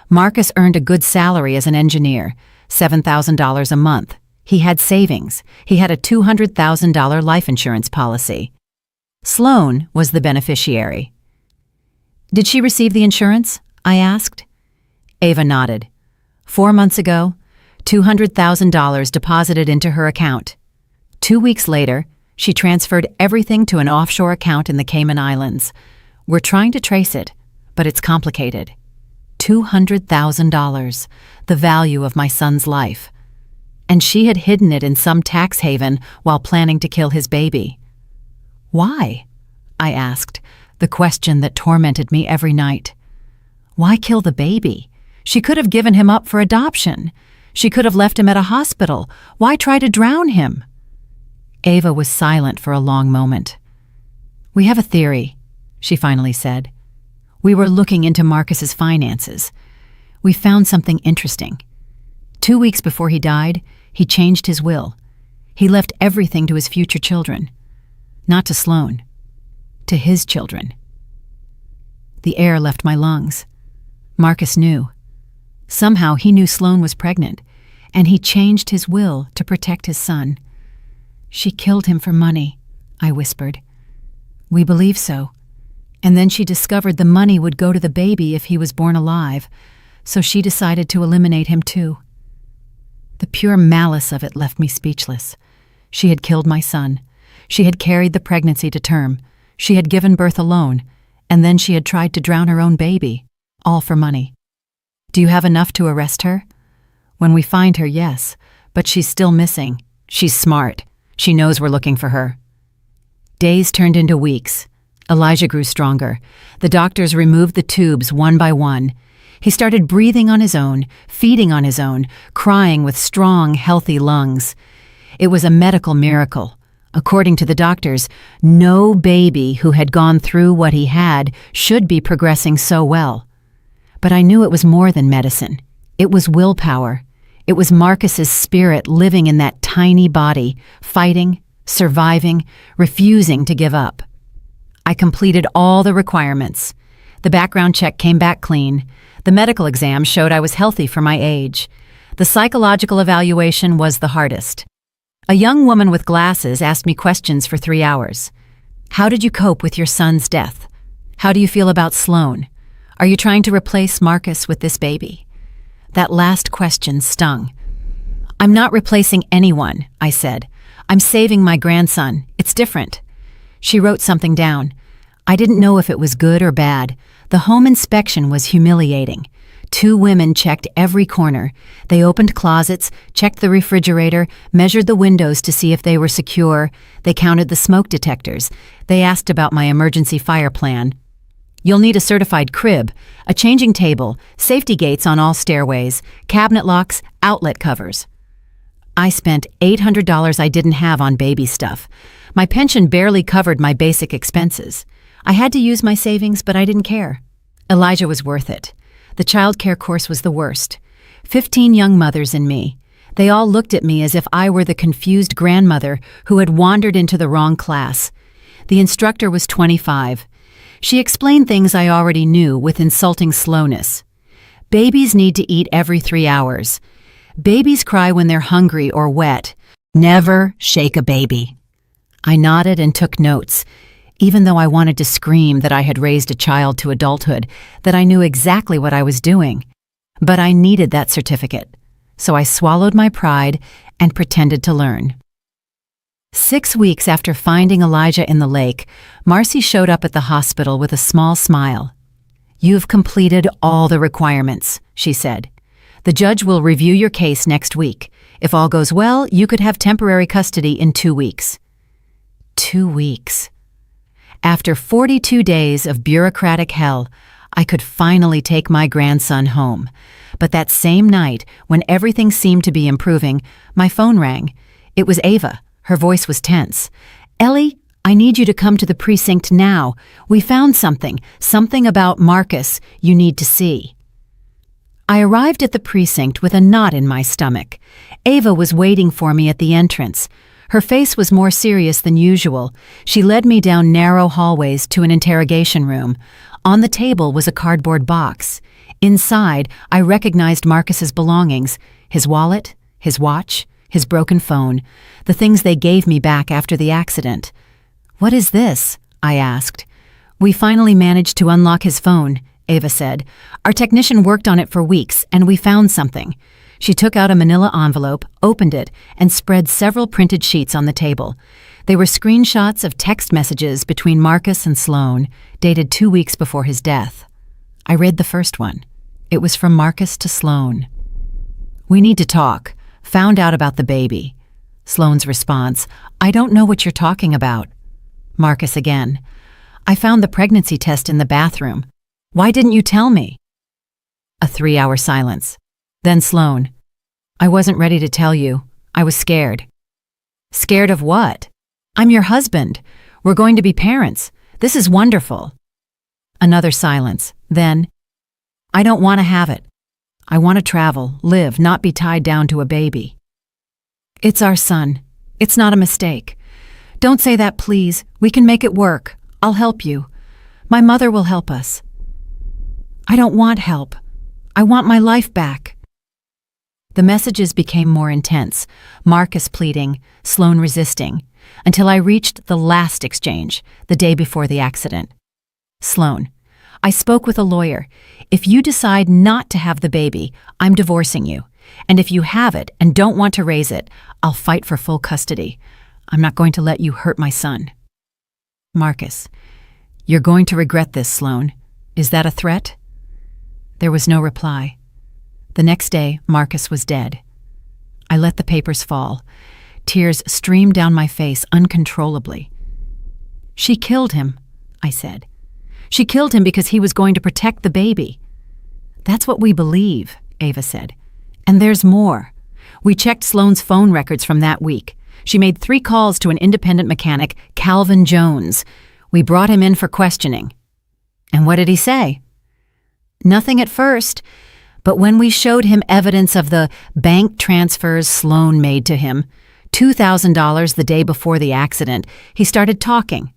Marcus earned a good salary as an engineer, $7,000 a month. He had savings. He had a $200,000 life insurance policy. Sloane was the beneficiary. "Did she receive the insurance?" I asked. Ava nodded. 4 months ago, $200,000 deposited into her account. 2 weeks later, she transferred everything to an offshore account in the Cayman Islands. We're trying to trace it, but it's complicated. $200,000, the value of my son's life. And she had hidden it in some tax haven while planning to kill his baby. "Why?" I asked, the question that tormented me every night. Why kill the baby? She could have given him up for adoption. She could have left him at a hospital. Why try to drown him? Ava was silent for a long moment. "We have a theory," she finally said. "We were looking into Marcus's finances. We found something interesting. 2 weeks before he died, he changed his will. He left everything to his future children. Not to Sloan. To his children." The air left my lungs. Marcus knew. Somehow he knew Sloan was pregnant, and he changed his will to protect his son. "She killed him for money," I whispered. "We believe so. And then she discovered the money would go to the baby if he was born alive, so she decided to eliminate him too." The pure malice of it left me speechless. She had killed my son. She had carried the pregnancy to term. She had given birth alone, and then she had tried to drown her own baby, all for money. "Do you have enough to arrest her?" "When we find her, yes, but she's still missing. She's smart. She knows we're looking for her." Days turned into weeks. Elijah grew stronger. The doctors removed the tubes one by one. He started breathing on his own, feeding on his own, crying with strong, healthy lungs. It was a medical miracle. According to the doctors, no baby who had gone through what he had should be progressing so well. But I knew it was more than medicine. It was willpower. It was Marcus's spirit living in that tiny body, fighting, surviving, refusing to give up. I completed all the requirements. The background check came back clean. The medical exam showed I was healthy for my age. The psychological evaluation was the hardest. A young woman with glasses asked me questions for 3 hours. "How did you cope with your son's death? How do you feel about Sloan? Are you trying to replace Marcus with this baby?" That last question stung. "I'm not replacing anyone," I said. "I'm saving my grandson. It's different." She wrote something down. I didn't know if it was good or bad. The home inspection was humiliating. 2 women checked every corner. They opened closets, checked the refrigerator, measured the windows to see if they were secure. They counted the smoke detectors. They asked about my emergency fire plan. "You'll need a certified crib, a changing table, safety gates on all stairways, cabinet locks, outlet covers." I spent $800 I didn't have on baby stuff. My pension barely covered my basic expenses. I had to use my savings, but I didn't care. Elijah was worth it. The childcare course was the worst. 15 young mothers and me. They all looked at me as if I were the confused grandmother who had wandered into the wrong class. The instructor was 25. She explained things I already knew with insulting slowness. Babies need to eat every 3 hours. Babies cry when they're hungry or wet. Never shake a baby. I nodded and took notes, even though I wanted to scream that I had raised a child to adulthood, that I knew exactly what I was doing. But I needed that certificate, so I swallowed my pride and pretended to learn. 6 weeks after finding Elijah in the lake, Marcy showed up at the hospital with a small smile. "You've completed all the requirements," she said. "The judge will review your case next week. If all goes well, you could have temporary custody in 2 weeks." 2 weeks. After 42 days of bureaucratic hell, I could finally take my grandson home. But that same night, when everything seemed to be improving, my phone rang. It was Ava. Her voice was tense. "Ellie, I need you to come to the precinct now. We found something about Marcus you need to see." I arrived at the precinct with a knot in my stomach. Ava was waiting for me at the entrance. Her face was more serious than usual. She led me down narrow hallways to an interrogation room. On the table was a cardboard box. Inside, I recognized Marcus's belongings: his wallet, his watch, his broken phone, the things they gave me back after the accident. "What is this?" I asked. "We finally managed to unlock his phone," Ava said. "Our technician worked on it for weeks, and we found something." She took out a manila envelope, opened it, and spread several printed sheets on the table. They were screenshots of text messages between Marcus and Sloan, dated 2 weeks before his death. I read the first one. It was from Marcus to Sloan. "We need to talk. Found out about the baby." Sloan's response: "I don't know what you're talking about." Marcus again: I found the pregnancy test in the bathroom. Why didn't you tell me? A 3-hour silence. Then Sloan. I wasn't ready to tell you. I was scared. Scared of what? I'm your husband. We're going to be parents. This is wonderful. Another silence. Then, I don't want to have it. I want to travel, live, not be tied down to a baby. It's our son. It's not a mistake. Don't say that, please. We can make it work. I'll help you. My mother will help us. I don't want help. I want my life back. The messages became more intense, Marcus pleading, Sloan resisting, until I reached the last exchange, the day before the accident. Sloan, I spoke with a lawyer. If you decide not to have the baby, I'm divorcing you. And if you have it and don't want to raise it, I'll fight for full custody. I'm not going to let you hurt my son. Marcus, you're going to regret this, Sloan. Is that a threat? There was no reply. The next day, Marcus was dead. I let the papers fall. Tears streamed down my face uncontrollably. She killed him, I said. She killed him because he was going to protect the baby. That's what we believe, Ava said. And there's more. We checked Sloan's phone records from that week. She made 3 calls to an independent mechanic, Calvin Jones. We brought him in for questioning. And what did he say? Nothing at first, but when we showed him evidence of the bank transfers Sloan made to him, $2,000 the day before the accident, he started talking.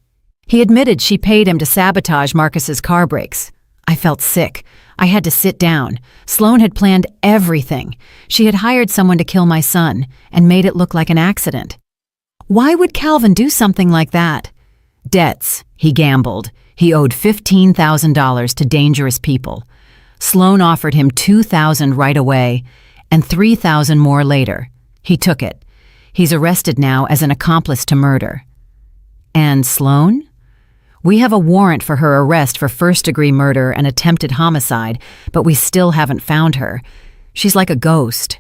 He admitted she paid him to sabotage Marcus's car brakes. I felt sick. I had to sit down. Sloan had planned everything. She had hired someone to kill my son and made it look like an accident. Why would Calvin do something like that? Debts, he gambled. He owed $15,000 to dangerous people. Sloan offered him $2,000 right away and $3,000 more later. He took it. He's arrested now as an accomplice to murder. And Sloan? We have a warrant for her arrest for first-degree murder and attempted homicide, but we still haven't found her. She's like a ghost.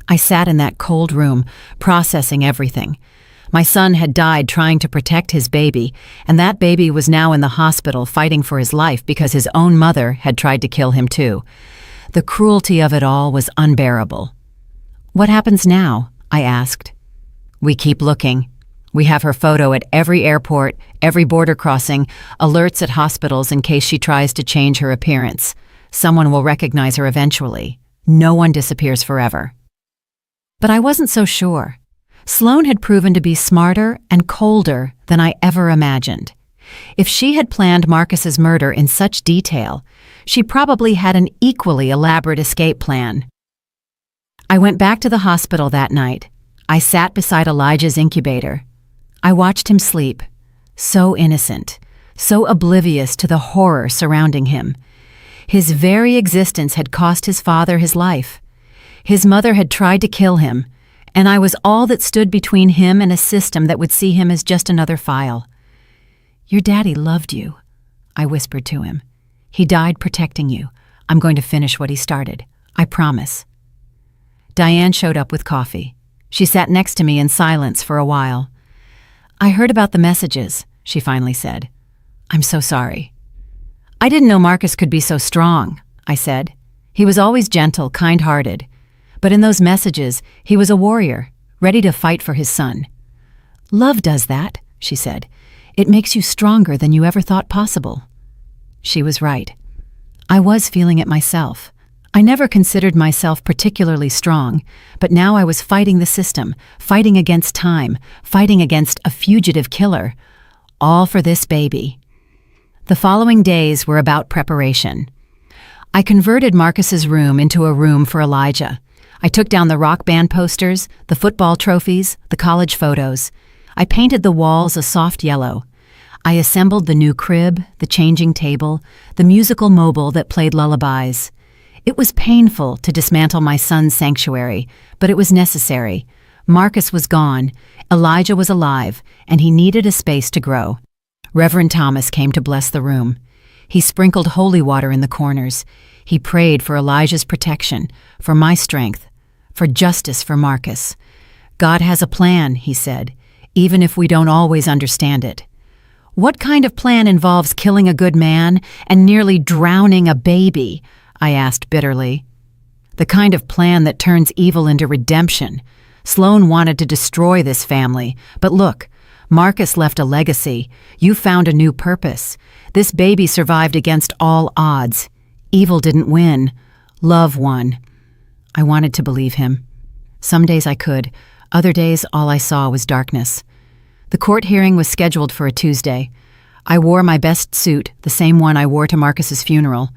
I sat in that cold room, processing everything. My son had died trying to protect his baby, and that baby was now in the hospital fighting for his life because his own mother had tried to kill him too. The cruelty of it all was unbearable. What happens now? I asked. We keep looking. We have her photo at every airport, every border crossing, alerts at hospitals in case she tries to change her appearance. Someone will recognize her eventually. No one disappears forever. But I wasn't so sure. Sloan had proven to be smarter and colder than I ever imagined. If she had planned Marcus's murder in such detail, she probably had an equally elaborate escape plan. I went back to the hospital that night. I sat beside Elijah's incubator. I watched him sleep, so innocent, so oblivious to the horror surrounding him. His very existence had cost his father his life. His mother had tried to kill him, and I was all that stood between him and a system that would see him as just another file. Your daddy loved you, I whispered to him. He died protecting you. I'm going to finish what he started. I promise. Diane showed up with coffee. She sat next to me in silence for a while. I heard about the messages, she finally said. I'm so sorry. I didn't know Marcus could be so strong, I said. He was always gentle, kind-hearted. But in those messages, he was a warrior, ready to fight for his son. Love does that, she said. It makes you stronger than you ever thought possible. She was right. I was feeling it myself. I never considered myself particularly strong, but now I was fighting the system, fighting against time, fighting against a fugitive killer, all for this baby. The following days were about preparation. I converted Marcus's room into a room for Elijah. I took down the rock band posters, the football trophies, the college photos. I painted the walls a soft yellow. I assembled the new crib, the changing table, the musical mobile that played lullabies. It was painful to dismantle my son's sanctuary, but it was necessary. Marcus was gone, Elijah was alive, and he needed a space to grow. Reverend Thomas came to bless the room. He sprinkled holy water in the corners. He prayed for Elijah's protection, for my strength, for justice for Marcus. God has a plan, he said, even if we don't always understand it. What kind of plan involves killing a good man and nearly drowning a baby? I asked bitterly. The kind of plan that turns evil into redemption. Sloan wanted to destroy this family, but look, Marcus left a legacy. You found a new purpose. This baby survived against all odds. Evil didn't win. Love won. I wanted to believe him. Some days I could. Other days, all I saw was darkness. The court hearing was scheduled for a Tuesday. I wore my best suit, the same one I wore to Marcus's funeral.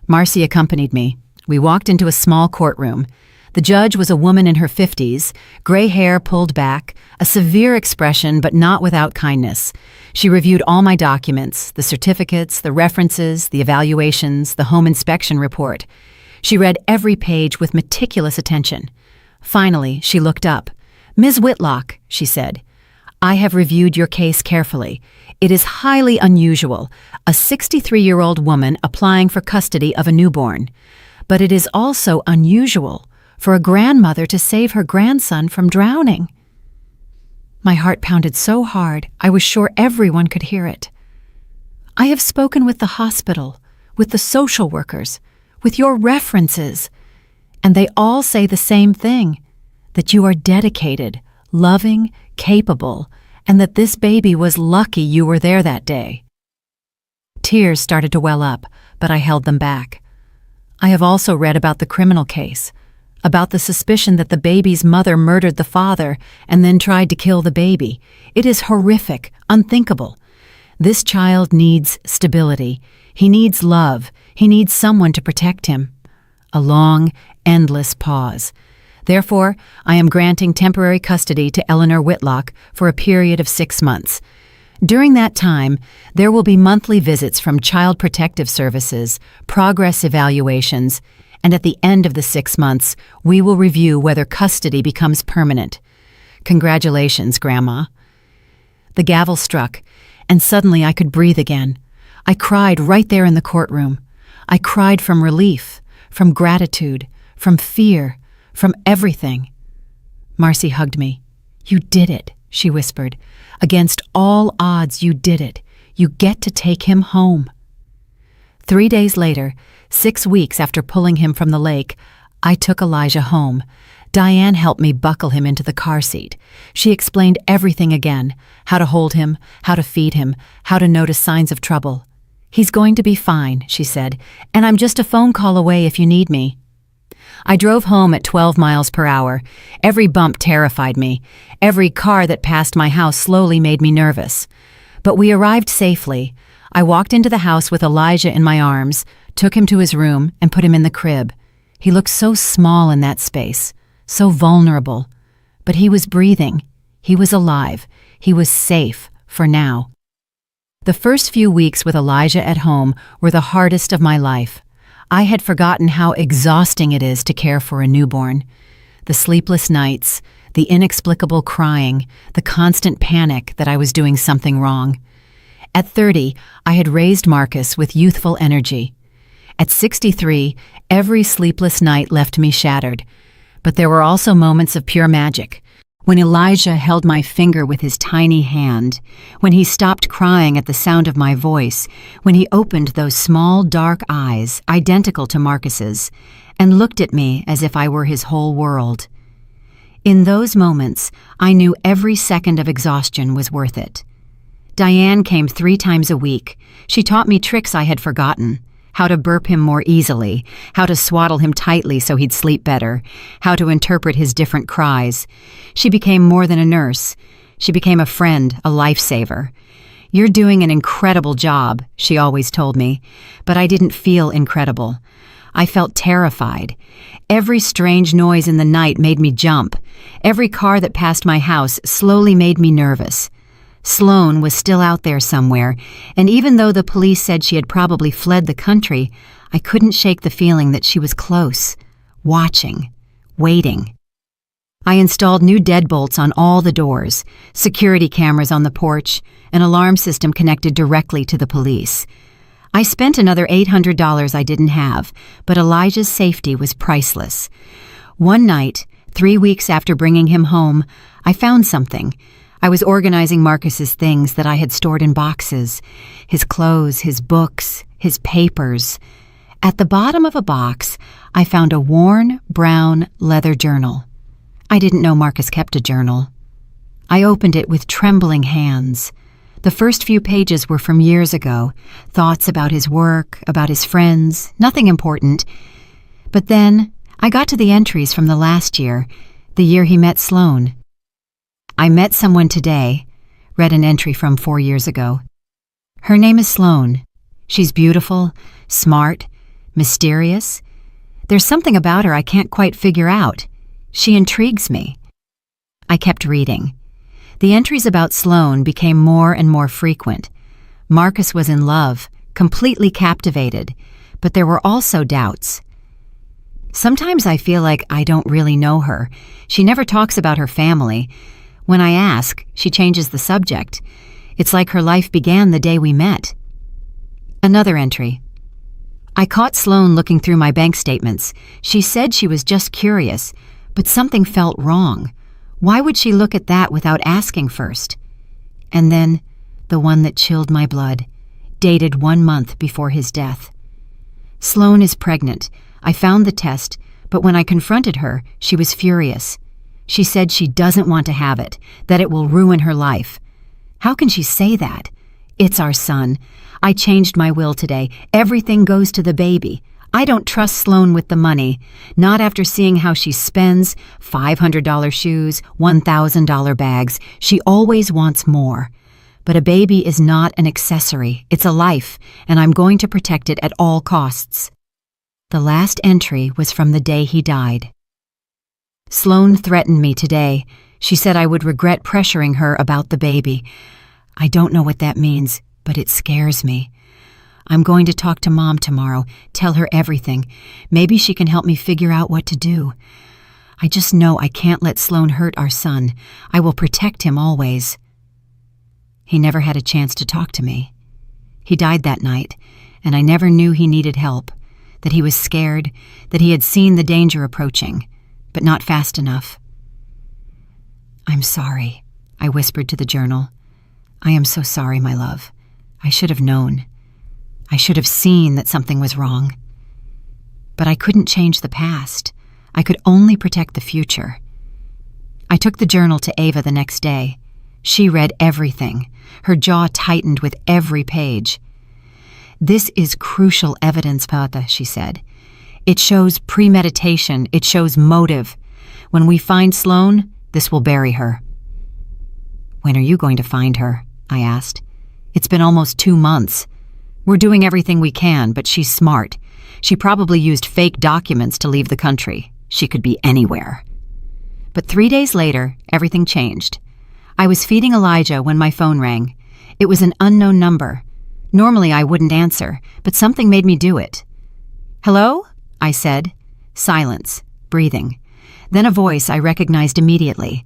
Marcy accompanied me. We walked into a small courtroom. The judge was a woman in her 50s, gray hair pulled back, a severe expression but not without kindness. She reviewed all my documents, the certificates, the references, the evaluations, the home inspection report. She read every page with meticulous attention. Finally, she looked up. "Ms. Whitlock," she said, "I have reviewed your case carefully. It is highly unusual, a 63-year-old woman applying for custody of a newborn. But it is also unusual for a grandmother to save her grandson from drowning." My heart pounded so hard, I was sure everyone could hear it. "I have spoken with the hospital, with the social workers, with your references, and they all say the same thing, that you are dedicated, loving, capable, and that this baby was lucky you were there that day." Tears started to well up, but I held them back. I have also read about the criminal case, about the suspicion that the baby's mother murdered the father and then tried to kill the baby. It is horrific, unthinkable. This child needs stability. He needs love. He needs someone to protect him. A long, endless pause. Therefore, I am granting temporary custody to Eleanor Whitlock for a period of 6 months. During that time, there will be monthly visits from Child Protective Services, progress evaluations, and at the end of the 6 months, we will review whether custody becomes permanent. Congratulations, Grandma. The gavel struck, and suddenly I could breathe again. I cried right there in the courtroom. I cried from relief, from gratitude, from fear, from everything. Marcy hugged me. "You did it," she whispered. "Against all odds, you did it. You get to take him home." 3 days later, 6 weeks after pulling him from the lake, I took Elijah home. Diane helped me buckle him into the car seat. She explained everything again, how to hold him, how to feed him, how to notice signs of trouble. "He's going to be fine," she said, "and I'm just a phone call away if you need me." I drove home at 12 miles per hour. Every bump terrified me. Every car that passed my house slowly made me nervous. But we arrived safely. I walked into the house with Elijah in my arms, took him to his room, and put him in the crib. He looked so small in that space, so vulnerable. But he was breathing. He was alive. He was safe, for now. The first few weeks with Elijah at home were the hardest of my life. I had forgotten how exhausting it is to care for a newborn. The sleepless nights, the inexplicable crying, the constant panic that I was doing something wrong. At 30, I had raised Marcus with youthful energy. At 63, every sleepless night left me shattered. But there were also moments of pure magic. When Elijah held my finger with his tiny hand, when he stopped crying at the sound of my voice, when he opened those small, dark eyes, identical to Marcus's, and looked at me as if I were his whole world. In those moments, I knew every second of exhaustion was worth it. Diane came 3 times a week. She taught me tricks I had forgotten. How to burp him more easily, how to swaddle him tightly so he'd sleep better, how to interpret his different cries. She became more than a nurse. She became a friend, a lifesaver. "You're doing an incredible job," she always told me, but I didn't feel incredible. I felt terrified. Every strange noise in the night made me jump. Every car that passed my house slowly made me nervous. Sloan was still out there somewhere, and even though the police said she had probably fled the country, I couldn't shake the feeling that she was close, watching, waiting. I installed new deadbolts on all the doors, security cameras on the porch, an alarm system connected directly to the police. I spent another $800 I didn't have, but Elijah's safety was priceless. One night, 3 weeks after bringing him home, I found something. I was organizing Marcus's things that I had stored in boxes, his clothes, his books, his papers. At the bottom of a box, I found a worn, brown leather journal. I didn't know Marcus kept a journal. I opened it with trembling hands. The first few pages were from years ago, thoughts about his work, about his friends, nothing important. But then I got to the entries from the last year, the year he met Sloane. I met someone today, read an entry from 4 years ago. Her name is Sloane. She's beautiful, smart, mysterious. There's something about her I can't quite figure out. She intrigues me. I kept reading. The entries about Sloane became more and more frequent. Marcus was in love, completely captivated, but there were also doubts. Sometimes I feel like I don't really know her. She never talks about her family. When I ask, she changes the subject. It's like her life began the day we met. Another entry. I caught Sloane looking through my bank statements. She said she was just curious, but something felt wrong. Why would she look at that without asking first? And then, the one that chilled my blood, dated 1 month before his death. Sloane is pregnant. I found the test, but when I confronted her, she was furious. She said she doesn't want to have it, that it will ruin her life. How can she say that? It's our son. I changed my will today. Everything goes to the baby. I don't trust Sloane with the money, not after seeing how she spends $500 shoes, $1,000 bags. She always wants more. But a baby is not an accessory. It's a life, and I'm going to protect it at all costs. The last entry was from the day he died. Sloane threatened me today. She said I would regret pressuring her about the baby. I don't know what that means, but it scares me. I'm going to talk to Mom tomorrow, tell her everything. Maybe she can help me figure out what to do. I just know I can't let Sloane hurt our son. I will protect him always. He never had a chance to talk to me. He died that night, and I never knew he needed help, that he was scared, that he had seen the danger approaching, but not fast enough. I'm sorry, I whispered to the journal. I am so sorry, my love. I should have known. I should have seen that something was wrong. But I couldn't change the past. I could only protect the future. I took the journal to Ava the next day. She read everything. Her jaw tightened with every page. This is crucial evidence, Pata, she said. It shows premeditation. It shows motive. When we find Sloane, this will bury her. When are you going to find her? I asked. It's been almost 2 months. We're doing everything we can, but she's smart. She probably used fake documents to leave the country. She could be anywhere. But 3 days later, everything changed. I was feeding Elijah when my phone rang. It was an unknown number. Normally I wouldn't answer, but something made me do it. Hello? I said. Silence, breathing. Then a voice I recognized immediately.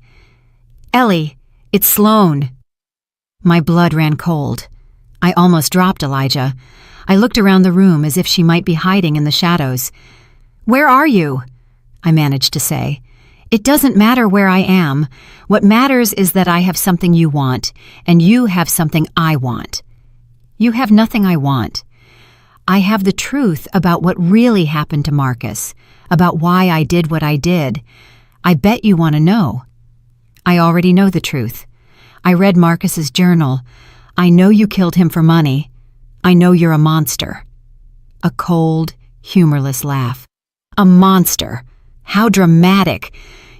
Ellie, it's Sloane. My blood ran cold. I almost dropped Elijah. I looked around the room as if she might be hiding in the shadows. Where are you? I managed to say. It doesn't matter where I am. What matters is that I have something you want, and you have something I want. You have nothing I want. I have the truth about what really happened to Marcus, about why I did what I did. I bet you want to know. I already know the truth. I read Marcus's journal. I know you killed him for money. I know you're a monster. A cold, humorless laugh. A monster. How dramatic.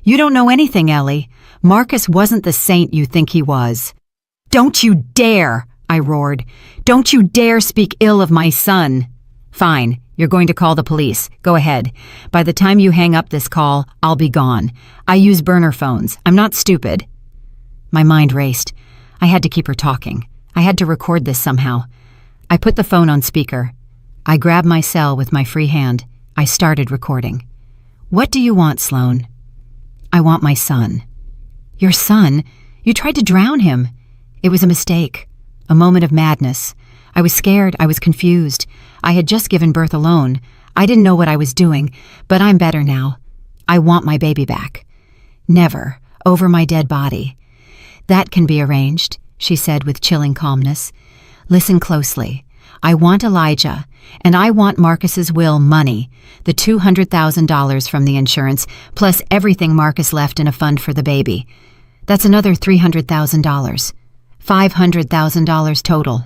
You don't know anything, Ellie. Marcus wasn't the saint you think he was. Don't you dare, I roared. Don't you dare speak ill of my son. Fine, you're going to call the police. Go ahead. By the time you hang up this call, I'll be gone. I use burner phones. I'm not stupid. My mind raced. I had to keep her talking. I had to record this somehow. I put the phone on speaker. I grabbed my cell with my free hand. I started recording. What do you want, Sloane? I want my son. Your son? You tried to drown him. It was a mistake. A moment of madness. I was scared. I was confused. I had just given birth alone. I didn't know what I was doing, but I'm better now. I want my baby back. Never, over my dead body. "That can be arranged," she said with chilling calmness. "Listen closely. I want Elijah, and I want Marcus's will money, the $200,000 from the insurance, plus everything Marcus left in a fund for the baby. That's another $300,000. $500,000 total."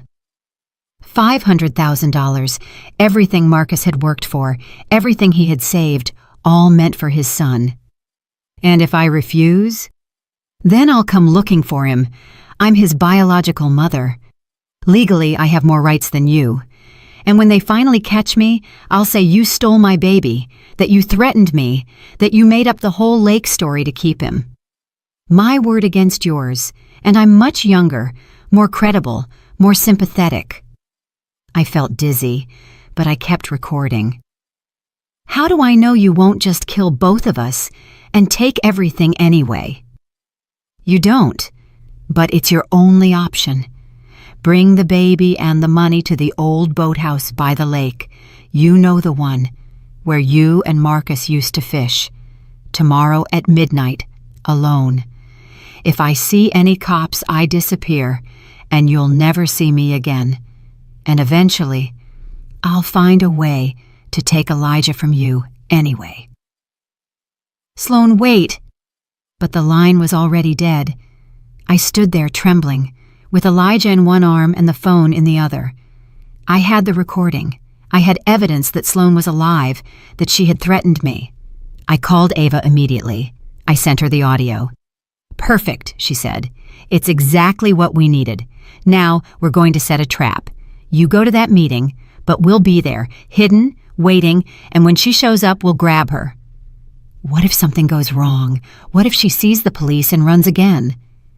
$500,000, everything Marcus had worked for, everything he had saved, all meant for his son. "And if I refuse? Then I'll come looking for him. I'm his biological mother. Legally, I have more rights than you. And when they finally catch me, I'll say you stole my baby, that you threatened me, that you made up the whole Lake story to keep him. My word against yours, and I'm much younger, more credible, more sympathetic." I felt dizzy, but I kept recording. "How do I know you won't just kill both of us and take everything anyway?" "You don't, but it's your only option. Bring the baby and the money to the old boathouse by the lake. You know the one, where you and Marcus used to fish. Tomorrow at midnight, alone. If I see any cops, I disappear, and you'll never see me again. And eventually, I'll find a way to take Elijah from you anyway." "Sloan, wait!" But the line was already dead. I stood there trembling, with Elijah in one arm and the phone in the other. I had the recording. I had evidence that Sloan was alive, that she had threatened me. I called Ava immediately. I sent her the audio. "Perfect," she said. "It's exactly what we needed. Now we're going to set a trap. You go to that meeting, but we'll be there, hidden, waiting, and when she shows up, we'll grab her." What if something goes wrong? What if she sees the police and runs again?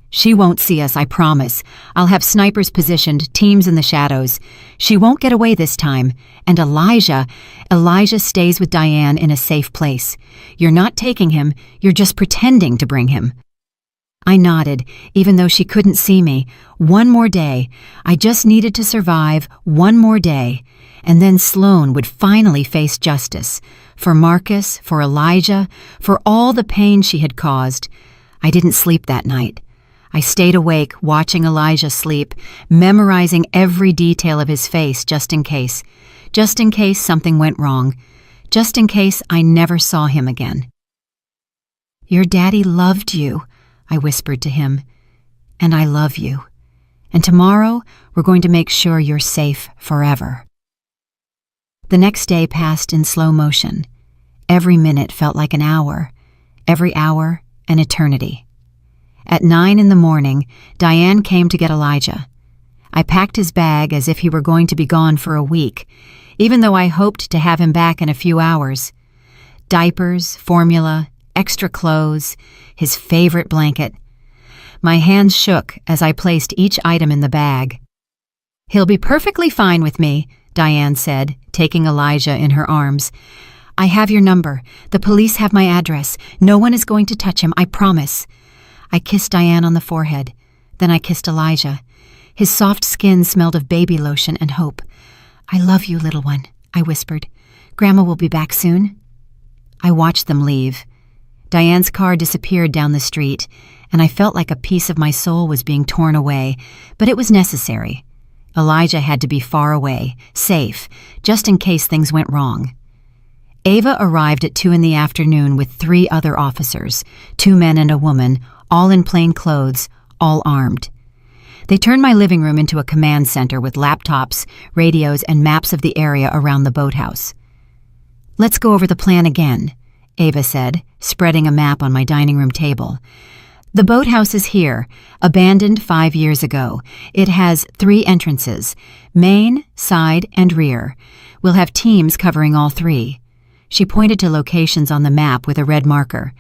"She won't see us, I promise. I'll have snipers positioned, teams in the shadows. She won't get away this time. And Elijah stays with Diane in a safe place. You're not taking him, you're just pretending to bring him." I nodded, even though she couldn't see me. One more day. I just needed to survive one more day. And then Sloan would finally face justice. For Marcus, for Elijah, for all the pain she had caused. I didn't sleep that night. I stayed awake, watching Elijah sleep, memorizing every detail of his face just in case something went wrong, just in case I never saw him again. "Your daddy loved you," I whispered to him, "and I love you. And tomorrow, we're going to make sure you're safe forever." The next day passed in slow motion. Every minute felt like an hour, every hour an eternity. At 9 in the morning, Diane came to get Elijah. I packed his bag as if he were going to be gone for a week, even though I hoped to have him back in a few hours. Diapers, formula, extra clothes, his favorite blanket. My hands shook as I placed each item in the bag. "He'll be perfectly fine with me," Diane said, taking Elijah in her arms. "I have your number. The police have my address. No one is going to touch him, I promise." I kissed Diane on the forehead. Then I kissed Elijah. His soft skin smelled of baby lotion and hope. "I love you, little one," I whispered. "Grandma will be back soon." I watched them leave. Diane's car disappeared down the street, and I felt like a piece of my soul was being torn away, but it was necessary. Elijah had to be far away, safe, just in case things went wrong. Ava arrived at 2 in the afternoon with 3 other officers, 2 men and a woman, all in plain clothes, all armed. They turned my living room into a command center with laptops, radios, and maps of the area around the boathouse. "Let's go over the plan again," Ava said, spreading a map on my dining room table. "The boathouse is here, abandoned 5 years ago. It has 3 entrances, main, side, and rear. We'll have teams covering all 3. She pointed to locations on the map with a red marker.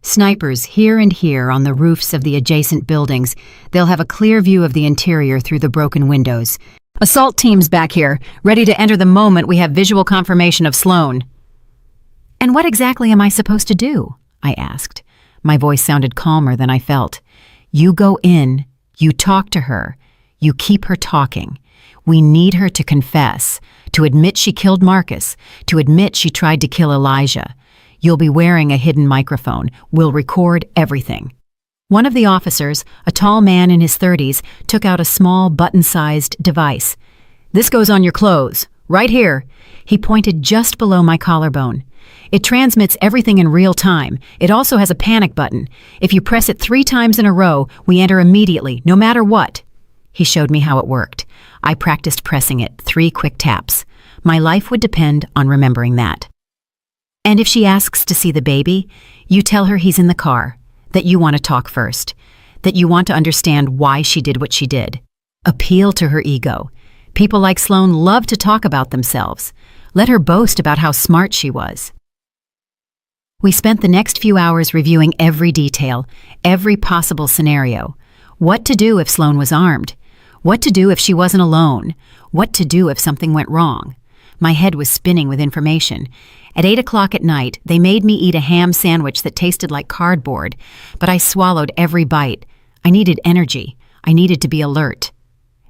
"Snipers here and here on the roofs of the adjacent buildings. They'll have a clear view of the interior through the broken windows. Assault teams back here, ready to enter the moment we have visual confirmation of Sloan." "And what exactly am I supposed to do?" I asked. My voice sounded calmer than I felt. "You go in, you talk to her, you keep her talking. We need her to confess, to admit she killed Marcus, to admit she tried to kill Elijah. You'll be wearing a hidden microphone. We'll record everything." One of the officers, a tall man in his 30s, took out a small button-sized device. "This goes on your clothes, right here." He pointed just below my collarbone. "It transmits everything in real time. It also has a panic button. If you press it 3 times in a row, we enter immediately, no matter what." He showed me how it worked. I practiced pressing it, 3 quick taps. My life would depend on remembering that. "And if she asks to see the baby, you tell her he's in the car, that you want to talk first, that you want to understand why she did what she did. Appeal to her ego. People like Sloan love to talk about themselves. Let her boast about how smart she was." We spent the next few hours reviewing every detail, every possible scenario. What to do if Sloan was armed? What to do if she wasn't alone? What to do if something went wrong? My head was spinning with information. At 8 o'clock at night, they made me eat a ham sandwich that tasted like cardboard, but I swallowed every bite. I needed energy. I needed to be alert.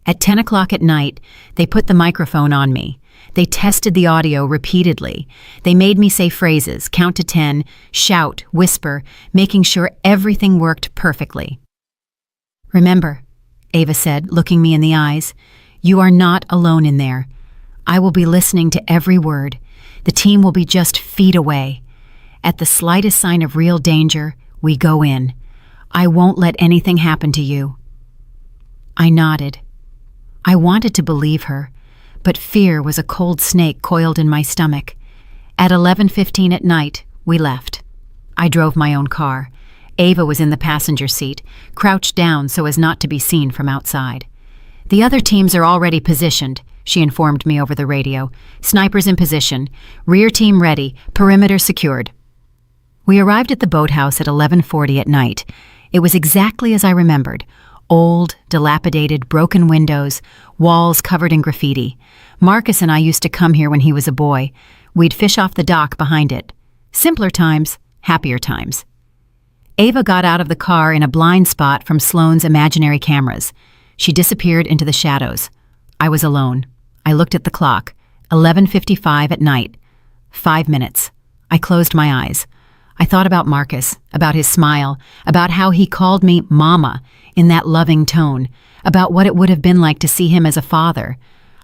At 10 o'clock at night, they put the microphone on me. They tested the audio repeatedly. They made me say phrases, count to 10, shout, whisper, making sure everything worked perfectly. "Remember," Ava said, looking me in the eyes, "you are not alone in there. I will be listening to every word. The team will be just feet away. At the slightest sign of real danger, we go in. I won't let anything happen to you." I nodded. I wanted to believe her, but fear was a cold snake coiled in my stomach. At 11:15 at night, we left. I drove my own car. Ava was in the passenger seat, crouched down so as not to be seen from outside. "The other teams are already positioned," she informed me over the radio. "Snipers in position. Rear team ready. Perimeter secured." We arrived at the boathouse at 11:40 at night. It was exactly as I remembered. Old, dilapidated, broken windows, walls covered in graffiti. Marcus and I used to come here when he was a boy. We'd fish off the dock behind it. Simpler times, happier times. Ava got out of the car in a blind spot from Sloan's imaginary cameras. She disappeared into the shadows. I was alone. I looked at the clock. 11:55 at night. 5 minutes. I closed my eyes. I thought about Marcus, about his smile, about how he called me Mama in that loving tone, about what it would have been like to see him as a father.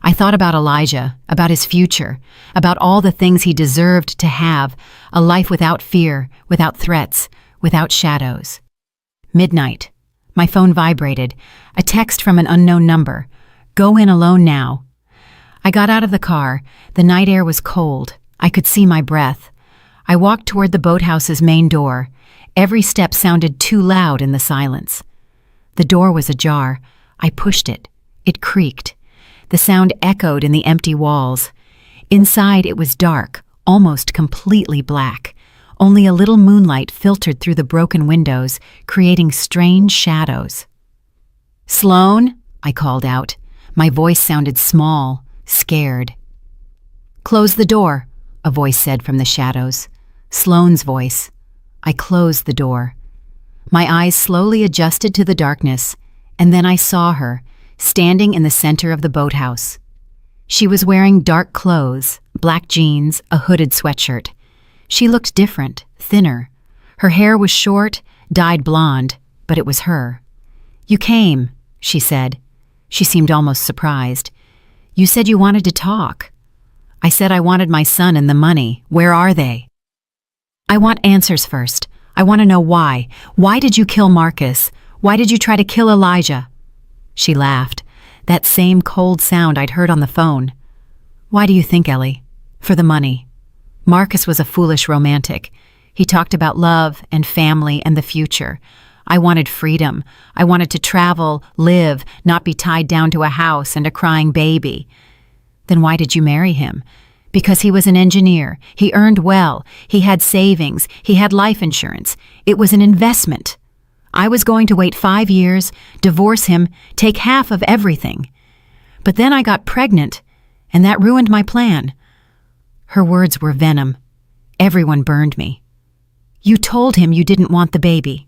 I thought about Elijah, about his future, about all the things he deserved to have, a life without fear, without threats, without shadows. Midnight. My phone vibrated. A text from an unknown number. "Go in alone now." I got out of the car. The night air was cold. I could see my breath. I walked toward the boathouse's main door. Every step sounded too loud in the silence. The door was ajar. I pushed it. It creaked. The sound echoed in the empty walls. Inside it was dark, almost completely black. Only a little moonlight filtered through the broken windows, creating strange shadows. "Sloan?" I called out. My voice sounded small, scared. "Close the door," a voice said from the shadows. Sloan's voice. I closed the door. My eyes slowly adjusted to the darkness, and then I saw her, standing in the center of the boathouse. She was wearing dark clothes, black jeans, a hooded sweatshirt. She looked different, thinner. Her hair was short, dyed blonde, but it was her. "You came," she said. She seemed almost surprised. "You said you wanted to talk." I said I wanted my son and the money. Where are they? "I want answers first. I want to know why. Why did you kill Marcus? Why did you try to kill Elijah?" She laughed, that same cold sound I'd heard on the phone. "Why do you think, Ellie? For the money. Marcus was a foolish romantic. He talked about love and family and the future. I wanted freedom. I wanted to travel, live, not be tied down to a house and a crying baby." "Then why did you marry him?" "Because he was an engineer. He earned well. He had savings. He had life insurance. It was an investment. I was going to wait 5 years, divorce him, take half of everything. But then I got pregnant, and that ruined my plan." Her words were venom. Everyone burned me. "You told him you didn't want the baby."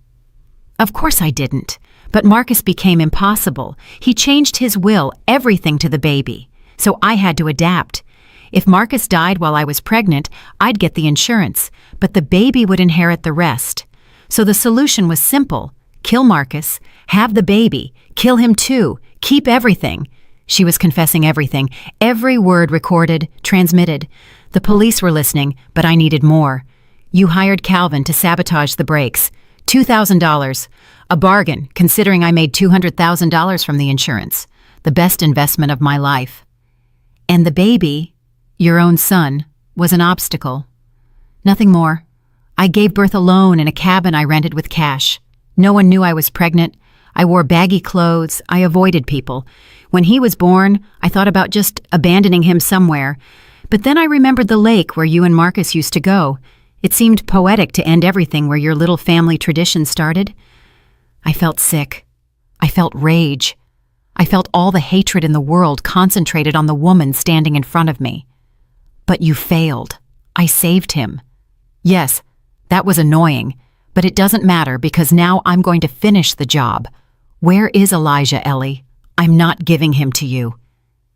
"Of course I didn't. But Marcus became impossible. He changed his will, everything to the baby. So I had to adapt. If Marcus died while I was pregnant, I'd get the insurance, but the baby would inherit the rest. So the solution was simple: Kill Marcus. Have the baby. Kill him too. Keep everything. She was confessing everything, every word recorded, transmitted. The police were listening, but I needed more. You hired Calvin to sabotage the brakes. $2,000. A bargain, considering I made $200,000 from the insurance. The best investment of my life. And the baby, your own son, was an obstacle. Nothing more. I gave birth alone in a cabin I rented with cash. No one knew I was pregnant. I wore baggy clothes. I avoided people. When he was born, I thought about just abandoning him somewhere. But then I remembered the lake where you and Marcus used to go. It seemed poetic to end everything where your little family tradition started. I felt sick. I felt rage. I felt all the hatred in the world concentrated on the woman standing in front of me. But you failed. I saved him. Yes, that was annoying, but it doesn't matter because now I'm going to finish the job. Where is Elijah, Ellie? I'm not giving him to you.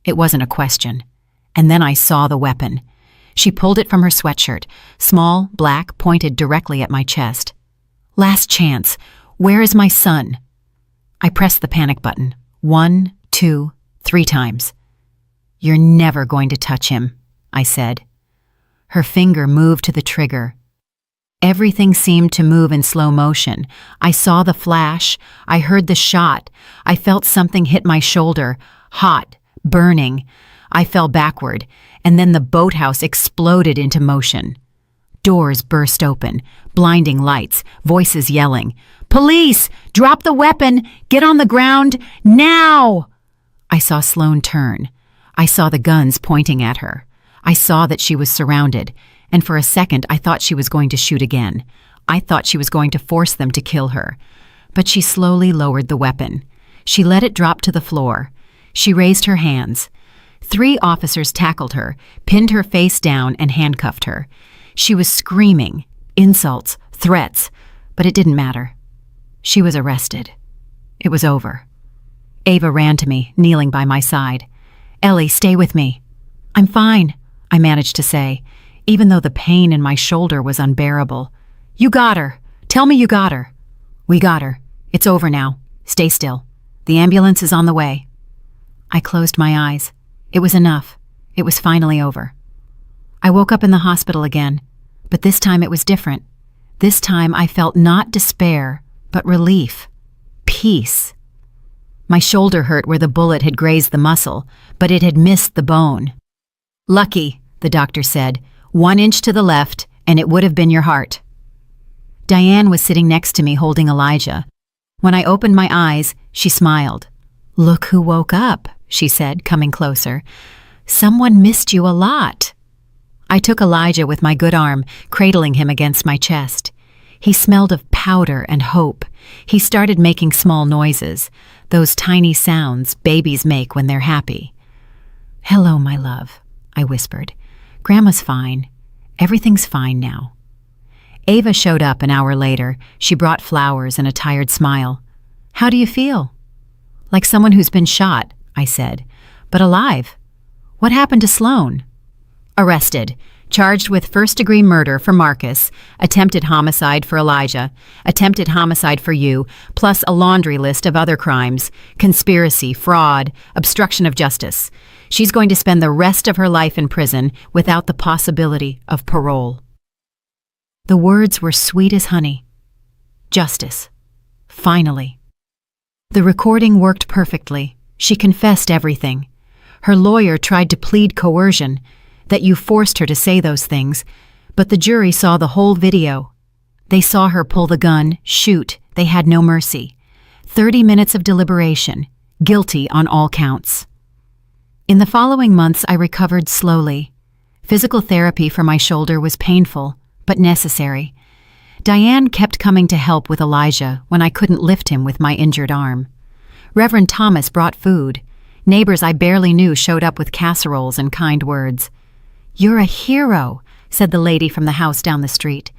It wasn't a question. And then I saw the weapon. She pulled it from her sweatshirt, small, black, pointed directly at my chest. Last chance. Where is my son? I pressed the panic button. 1, 2, 3 times. You're never going to touch him, I said. Her finger moved to the trigger. Everything seemed to move in slow motion. I saw the flash. I heard the shot. I felt something hit my shoulder, hot, burning. I fell backward, and then the boathouse exploded into motion. Doors burst open, blinding lights, voices yelling. Police! Drop the weapon! Get on the ground! Now! I saw Sloane turn. I saw the guns pointing at her. I saw that she was surrounded, and for a second I thought she was going to shoot again. I thought she was going to force them to kill her. But she slowly lowered the weapon. She let it drop to the floor. She raised her hands. 3 officers tackled her, pinned her face down, and handcuffed her. She was screaming, insults, threats, but it didn't matter. She was arrested. It was over. Ava ran to me, kneeling by my side. Ellie, stay with me. I'm fine, I managed to say, even though the pain in my shoulder was unbearable. You got her. Tell me you got her. We got her. It's over now. Stay still. The ambulance is on the way. I closed my eyes. It was enough. It was finally over. I woke up in the hospital again, but this time it was different. This time I felt not despair, but relief. Peace. My shoulder hurt where the bullet had grazed the muscle, but it had missed the bone. Lucky, the doctor said. 1 inch to the left, and it would have been your heart. Diane was sitting next to me holding Elijah. When I opened my eyes, she smiled. Look who woke up, she said, coming closer. Someone missed you a lot. I took Elijah with my good arm, cradling him against my chest. He smelled of powder and hope. He started making small noises, those tiny sounds babies make when they're happy. Hello, my love, I whispered. Grandma's fine. Everything's fine now. Ava showed up an hour later. She brought flowers and a tired smile. How do you feel? Like someone who's been shot, I said, but alive. What happened to Sloane? Arrested, charged with first-degree murder for Marcus, attempted homicide for Elijah, attempted homicide for you, plus a laundry list of other crimes, conspiracy, fraud, obstruction of justice. She's going to spend the rest of her life in prison without the possibility of parole. The words were sweet as honey. Justice. Finally. The recording worked perfectly. She confessed everything. Her lawyer tried to plead coercion, that you forced her to say those things, but the jury saw the whole video. They saw her pull the gun, shoot. They had no mercy. 30 minutes of deliberation. Guilty on all counts. In the following months, I recovered slowly. Physical therapy for my shoulder was painful, but necessary. Diane kept coming to help with Elijah when I couldn't lift him with my injured arm. Reverend Thomas brought food. Neighbors I barely knew showed up with casseroles and kind words. You're a hero, said the lady from the house down the street.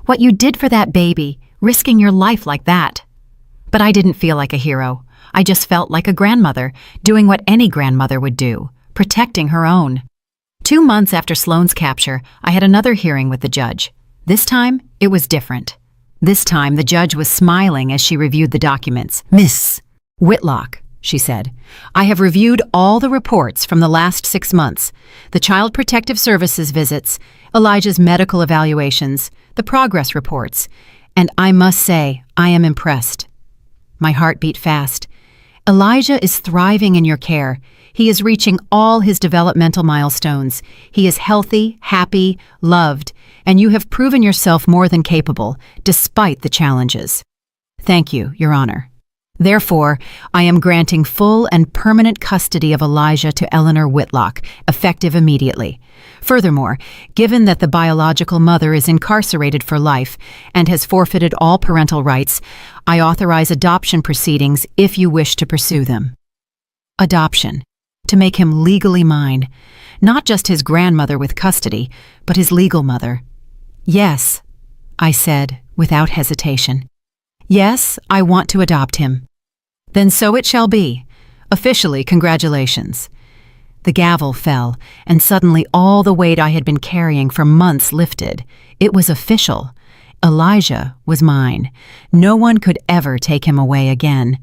What you did for that baby, risking your life like that. But I didn't feel like a hero. I just felt like a grandmother, doing what any grandmother would do, protecting her own. 2 months after Sloane's capture, I had another hearing with the judge. This time, it was different. This time the judge was smiling as she reviewed the documents. "Miss Whitlock," she said, "I have reviewed all the reports from the last 6 months, the Child Protective Services visits, Elijah's medical evaluations, the progress reports, and I must say I am impressed." My heart beat fast. Elijah is thriving in your care. He is reaching all his developmental milestones. He is healthy, happy, loved, and you have proven yourself more than capable, despite the challenges. Thank you, Your Honor. Therefore, I am granting full and permanent custody of Elijah to Eleanor Whitlock, effective immediately. Furthermore, given that the biological mother is incarcerated for life and has forfeited all parental rights, I authorize adoption proceedings if you wish to pursue them. Adoption. To make him legally mine. Not just his grandmother with custody, but his legal mother. Yes, I said, without hesitation. Yes, I want to adopt him. Then so it shall be. Officially, congratulations. The gavel fell, and suddenly all the weight I had been carrying for months lifted. It was official. Elijah was mine. No one could ever take him away again.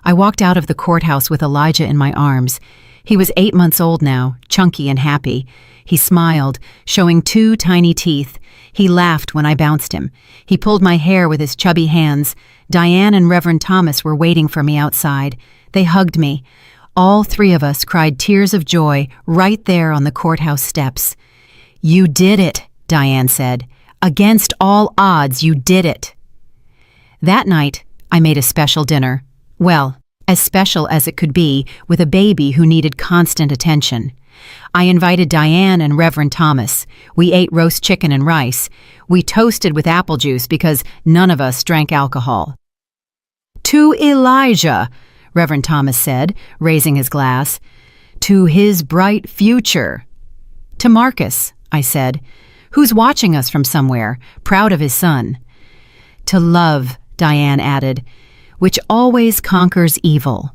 I walked out of the courthouse with Elijah in my arms. He was 8 months old now, chunky and happy. He smiled, showing 2 tiny teeth. He laughed when I bounced him. He pulled my hair with his chubby hands. Diane and Reverend Thomas were waiting for me outside. They hugged me. All 3 of us cried tears of joy right there on the courthouse steps. "You did it," Diane said. "Against all odds, you did it." That night, I made a special dinner. Well, as special as it could be, with a baby who needed constant attention. I invited Diane and Reverend Thomas. We ate roast chicken and rice. We toasted with apple juice because none of us drank alcohol. "To Elijah," Reverend Thomas said, raising his glass. "To his bright future." "To Marcus," I said, "who's watching us from somewhere, proud of his son." "To love," Diane added, "which always conquers evil."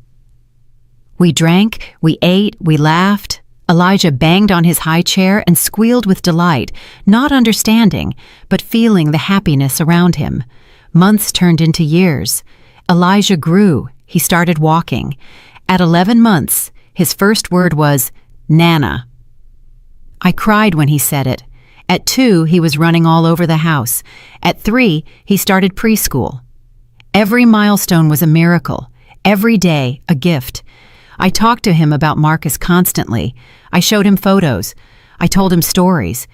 We drank, we ate, we laughed. Elijah banged on his high chair and squealed with delight, not understanding, but feeling the happiness around him. Months turned into years. Elijah grew. He started walking. At 11 months, his first word was, "Nana." I cried when he said it. At 2, he was running all over the house. At 3, he started preschool. Every milestone was a miracle. Every day, a gift. I talked to him about Marcus constantly. I showed him photos. I told him stories.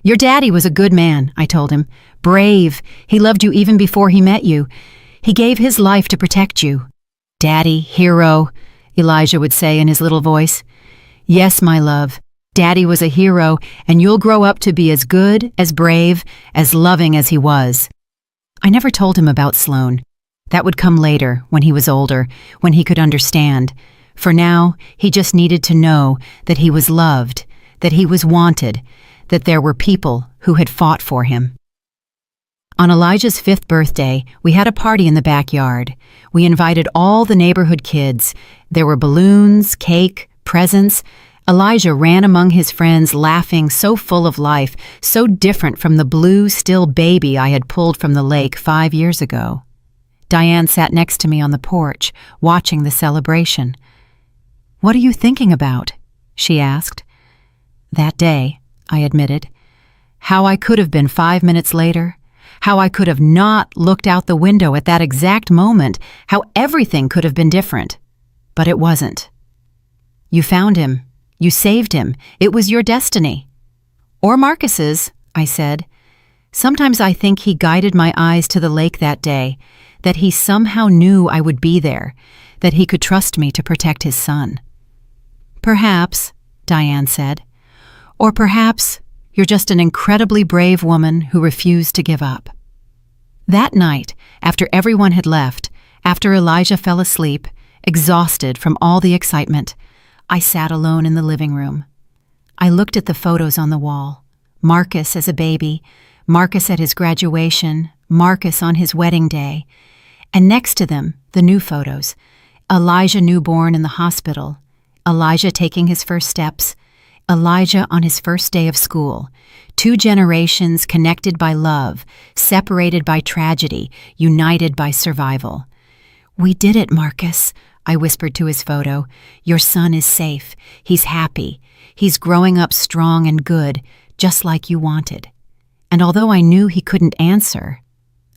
"Your daddy was a good man," I told him. "Brave. He loved you even before he met you. He gave his life to protect you." "Daddy, hero," Elijah would say in his little voice. "Yes, my love. Daddy was a hero, and you'll grow up to be as good, as brave, as loving as he was." I never told him about Sloan. That would come later, when he was older, when he could understand. For now, he just needed to know that he was loved, that he was wanted, that there were people who had fought for him. On Elijah's 5th birthday, we had a party in the backyard. We invited all the neighborhood kids. There were balloons, cake, presents. Elijah ran among his friends, laughing, so full of life, so different from the blue, still baby I had pulled from the lake 5 years ago. Diane sat next to me on the porch, watching the celebration. "What are you thinking about?" she asked. "That day," I admitted. How I could have been 5 minutes later. How I could have not looked out the window at that exact moment. How everything could have been different. But it wasn't. "You found him. You saved him. It was your destiny." "Or Marcus's," I said. Sometimes I think he guided my eyes to the lake that day, that he somehow knew I would be there, that he could trust me to protect his son. "Perhaps," Diane said. "Or perhaps you're just an incredibly brave woman who refused to give up." That night, after everyone had left, after Elijah fell asleep, exhausted from all the excitement, I sat alone in the living room. I looked at the photos on the wall. Marcus as a baby, Marcus at his graduation, Marcus on his wedding day, and next to them, the new photos. Elijah newborn in the hospital, Elijah taking his first steps, Elijah on his first day of school. 2 generations connected by love, separated by tragedy, united by survival. "We did it, Marcus," I whispered to his photo. "Your son is safe. He's happy. He's growing up strong and good, just like you wanted." And although I knew he couldn't answer,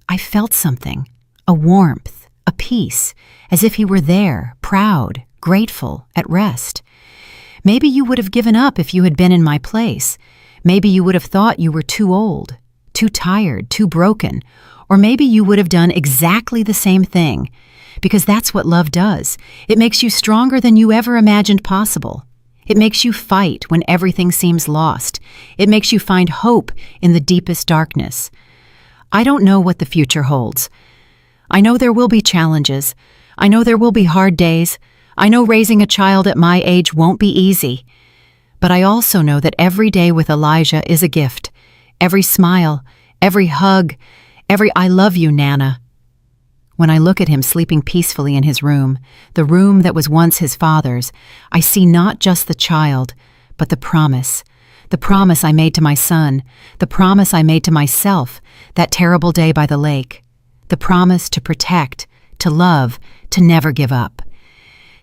I felt something, a warmth, a peace, as if he were there, proud, grateful, at rest. Maybe you would have given up if you had been in my place. Maybe you would have thought you were too old, too tired, too broken, or maybe you would have done exactly the same thing, because that's what love does. It makes you stronger than you ever imagined possible. It makes you fight when everything seems lost. It makes you find hope in the deepest darkness. I don't know what the future holds. I know there will be challenges. I know there will be hard days. I know raising a child at my age won't be easy. But I also know that every day with Elijah is a gift. Every smile, every hug, every "I love you, Nana." When I look at him sleeping peacefully in his room, the room that was once his father's, I see not just the child, but the promise I made to my son, the promise I made to myself that terrible day by the lake, the promise to protect, to love, to never give up.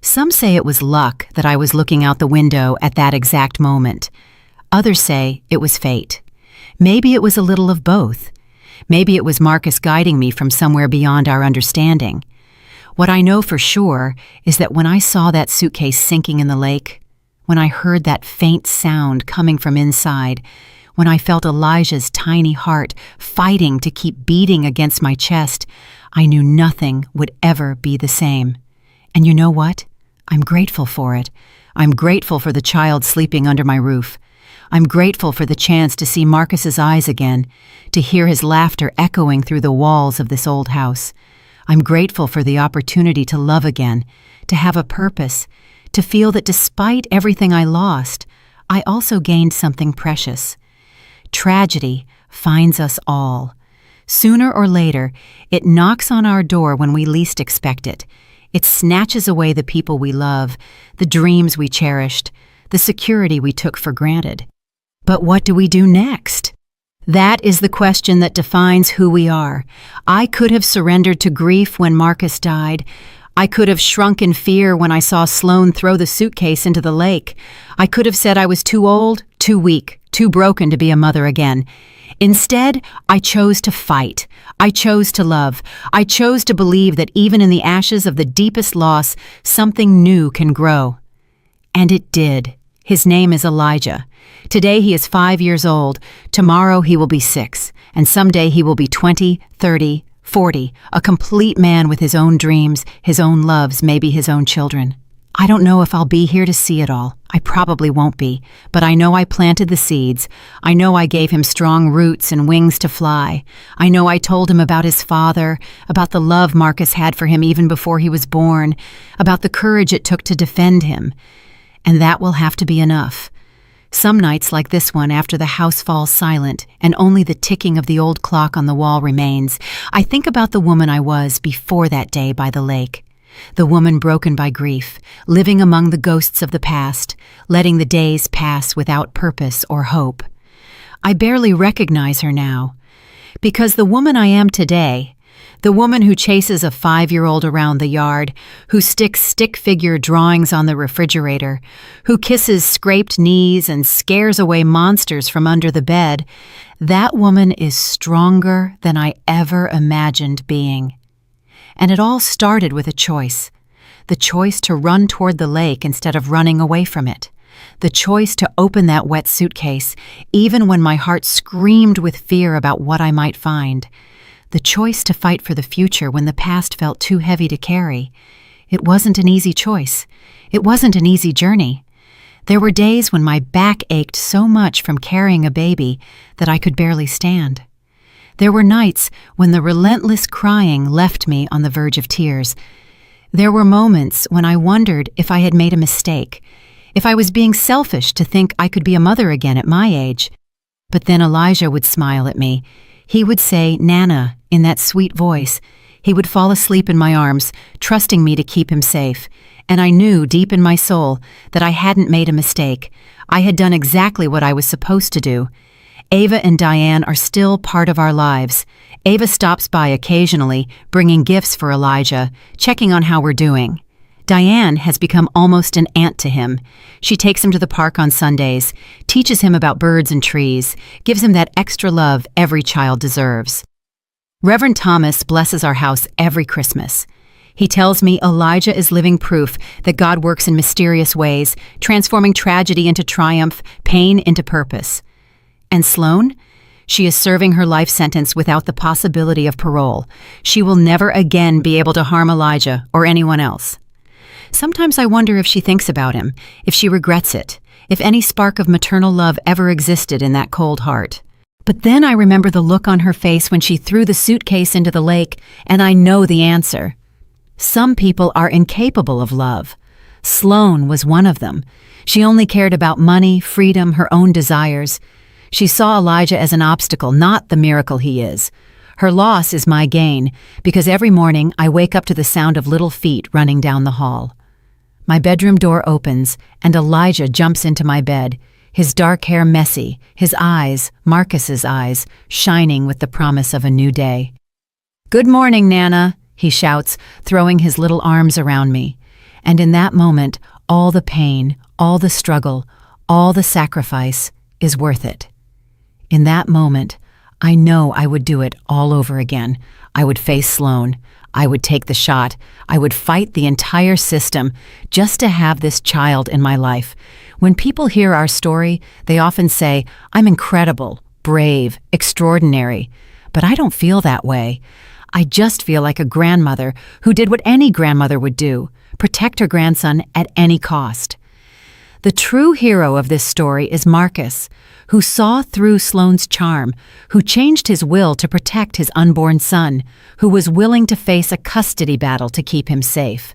Some say it was luck that I was looking out the window at that exact moment. Others say it was fate. Maybe it was a little of both. Maybe it was Marcus guiding me from somewhere beyond our understanding. What I know for sure is that when I saw that suitcase sinking in the lake, when I heard that faint sound coming from inside, when I felt Elijah's tiny heart fighting to keep beating against my chest, I knew nothing would ever be the same. And you know what? I'm grateful for it. I'm grateful for the child sleeping under my roof. I'm grateful for the chance to see Marcus's eyes again, to hear his laughter echoing through the walls of this old house. I'm grateful for the opportunity to love again, to have a purpose, to feel that despite everything I lost, I also gained something precious. Tragedy finds us all. Sooner or later, it knocks on our door when we least expect it. It snatches away the people we love, the dreams we cherished, the security we took for granted. But what do we do next? That is the question that defines who we are. I could have surrendered to grief when Marcus died. I could have shrunk in fear when I saw Sloane throw the suitcase into the lake. I could have said I was too old, too weak, too broken to be a mother again. Instead, I chose to fight. I chose to love. I chose to believe that even in the ashes of the deepest loss, something new can grow. And it did. His name is Elijah. Today he is 5 years old. Tomorrow he will be 6. And someday he will be 20, 30, 40, a complete man with his own dreams, his own loves, maybe his own children. I don't know if I'll be here to see it all. I probably won't be, but I know I planted the seeds. I know I gave him strong roots and wings to fly. I know I told him about his father, about the love Marcus had for him even before he was born, about the courage it took to defend him. And that will have to be enough. Some nights like this one, after the house falls silent and only the ticking of the old clock on the wall remains, I think about the woman I was before that day by the lake. The woman broken by grief, living among the ghosts of the past, letting the days pass without purpose or hope. I barely recognize her now, because the woman I am today, the woman who chases a 5-year-old around the yard, who sticks stick figure drawings on the refrigerator, who kisses scraped knees and scares away monsters from under the bed, that woman is stronger than I ever imagined being. And it all started with a choice. The choice to run toward the lake instead of running away from it. The choice to open that wet suitcase, even when my heart screamed with fear about what I might find. The choice to fight for the future when the past felt too heavy to carry. It wasn't an easy choice. It wasn't an easy journey. There were days when my back ached so much from carrying a baby that I could barely stand. There were nights when the relentless crying left me on the verge of tears. There were moments when I wondered if I had made a mistake, if I was being selfish to think I could be a mother again at my age. But then Elijah would smile at me. He would say, "Nana," in that sweet voice. He would fall asleep in my arms, trusting me to keep him safe. And I knew deep in my soul that I hadn't made a mistake. I had done exactly what I was supposed to do. Ava and Diane are still part of our lives. Ava stops by occasionally, bringing gifts for Elijah, checking on how we're doing. Diane has become almost an aunt to him. She takes him to the park on Sundays, teaches him about birds and trees, gives him that extra love every child deserves. Reverend Thomas blesses our house every Christmas. He tells me Elijah is living proof that God works in mysterious ways, transforming tragedy into triumph, pain into purpose. And Sloane? She is serving her life sentence without the possibility of parole. She will never again be able to harm Elijah or anyone else. Sometimes I wonder if she thinks about him, if she regrets it, if any spark of maternal love ever existed in that cold heart. But then I remember the look on her face when she threw the suitcase into the lake, and I know the answer. Some people are incapable of love. Sloane was one of them. She only cared about money, freedom, her own desires. She saw Elijah as an obstacle, not the miracle he is. Her loss is my gain, because every morning I wake up to the sound of little feet running down the hall. My bedroom door opens, and Elijah jumps into my bed, his dark hair messy, his eyes, Marcus's eyes, shining with the promise of a new day. "Good morning, Nana," he shouts, throwing his little arms around me. And in that moment, all the pain, all the struggle, all the sacrifice is worth it. In that moment, I know I would do it all over again. I would face Sloane. I would take the shot. I would fight the entire system just to have this child in my life. When people hear our story, they often say, "I'm incredible, brave, extraordinary." But I don't feel that way. I just feel like a grandmother who did what any grandmother would do, protect her grandson at any cost. The true hero of this story is Marcus, who saw through Sloane's charm, who changed his will to protect his unborn son, who was willing to face a custody battle to keep him safe.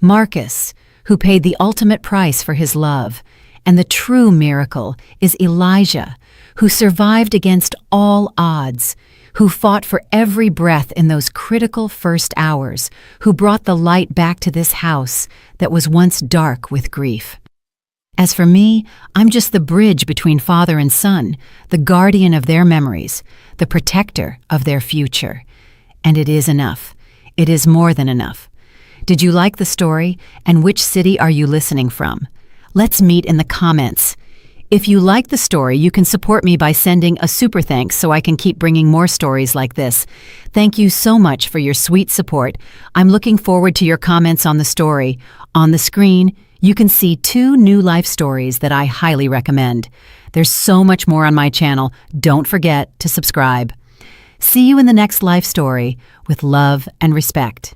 Marcus, who paid the ultimate price for his love. And the true miracle is Elijah, who survived against all odds, who fought for every breath in those critical first hours, who brought the light back to this house that was once dark with grief. As for me, I'm just the bridge between father and son, the guardian of their memories, the protector of their future. And it is enough. It is more than enough. Did you like the story? And which city are you listening from? Let's meet in the comments. If you like the story, you can support me by sending a super thanks so I can keep bringing more stories like this. Thank you so much for your sweet support. I'm looking forward to your comments on the story. On the screen, you can see 2 new life stories that I highly recommend. There's so much more on my channel. Don't forget to subscribe. See you in the next life story with love and respect.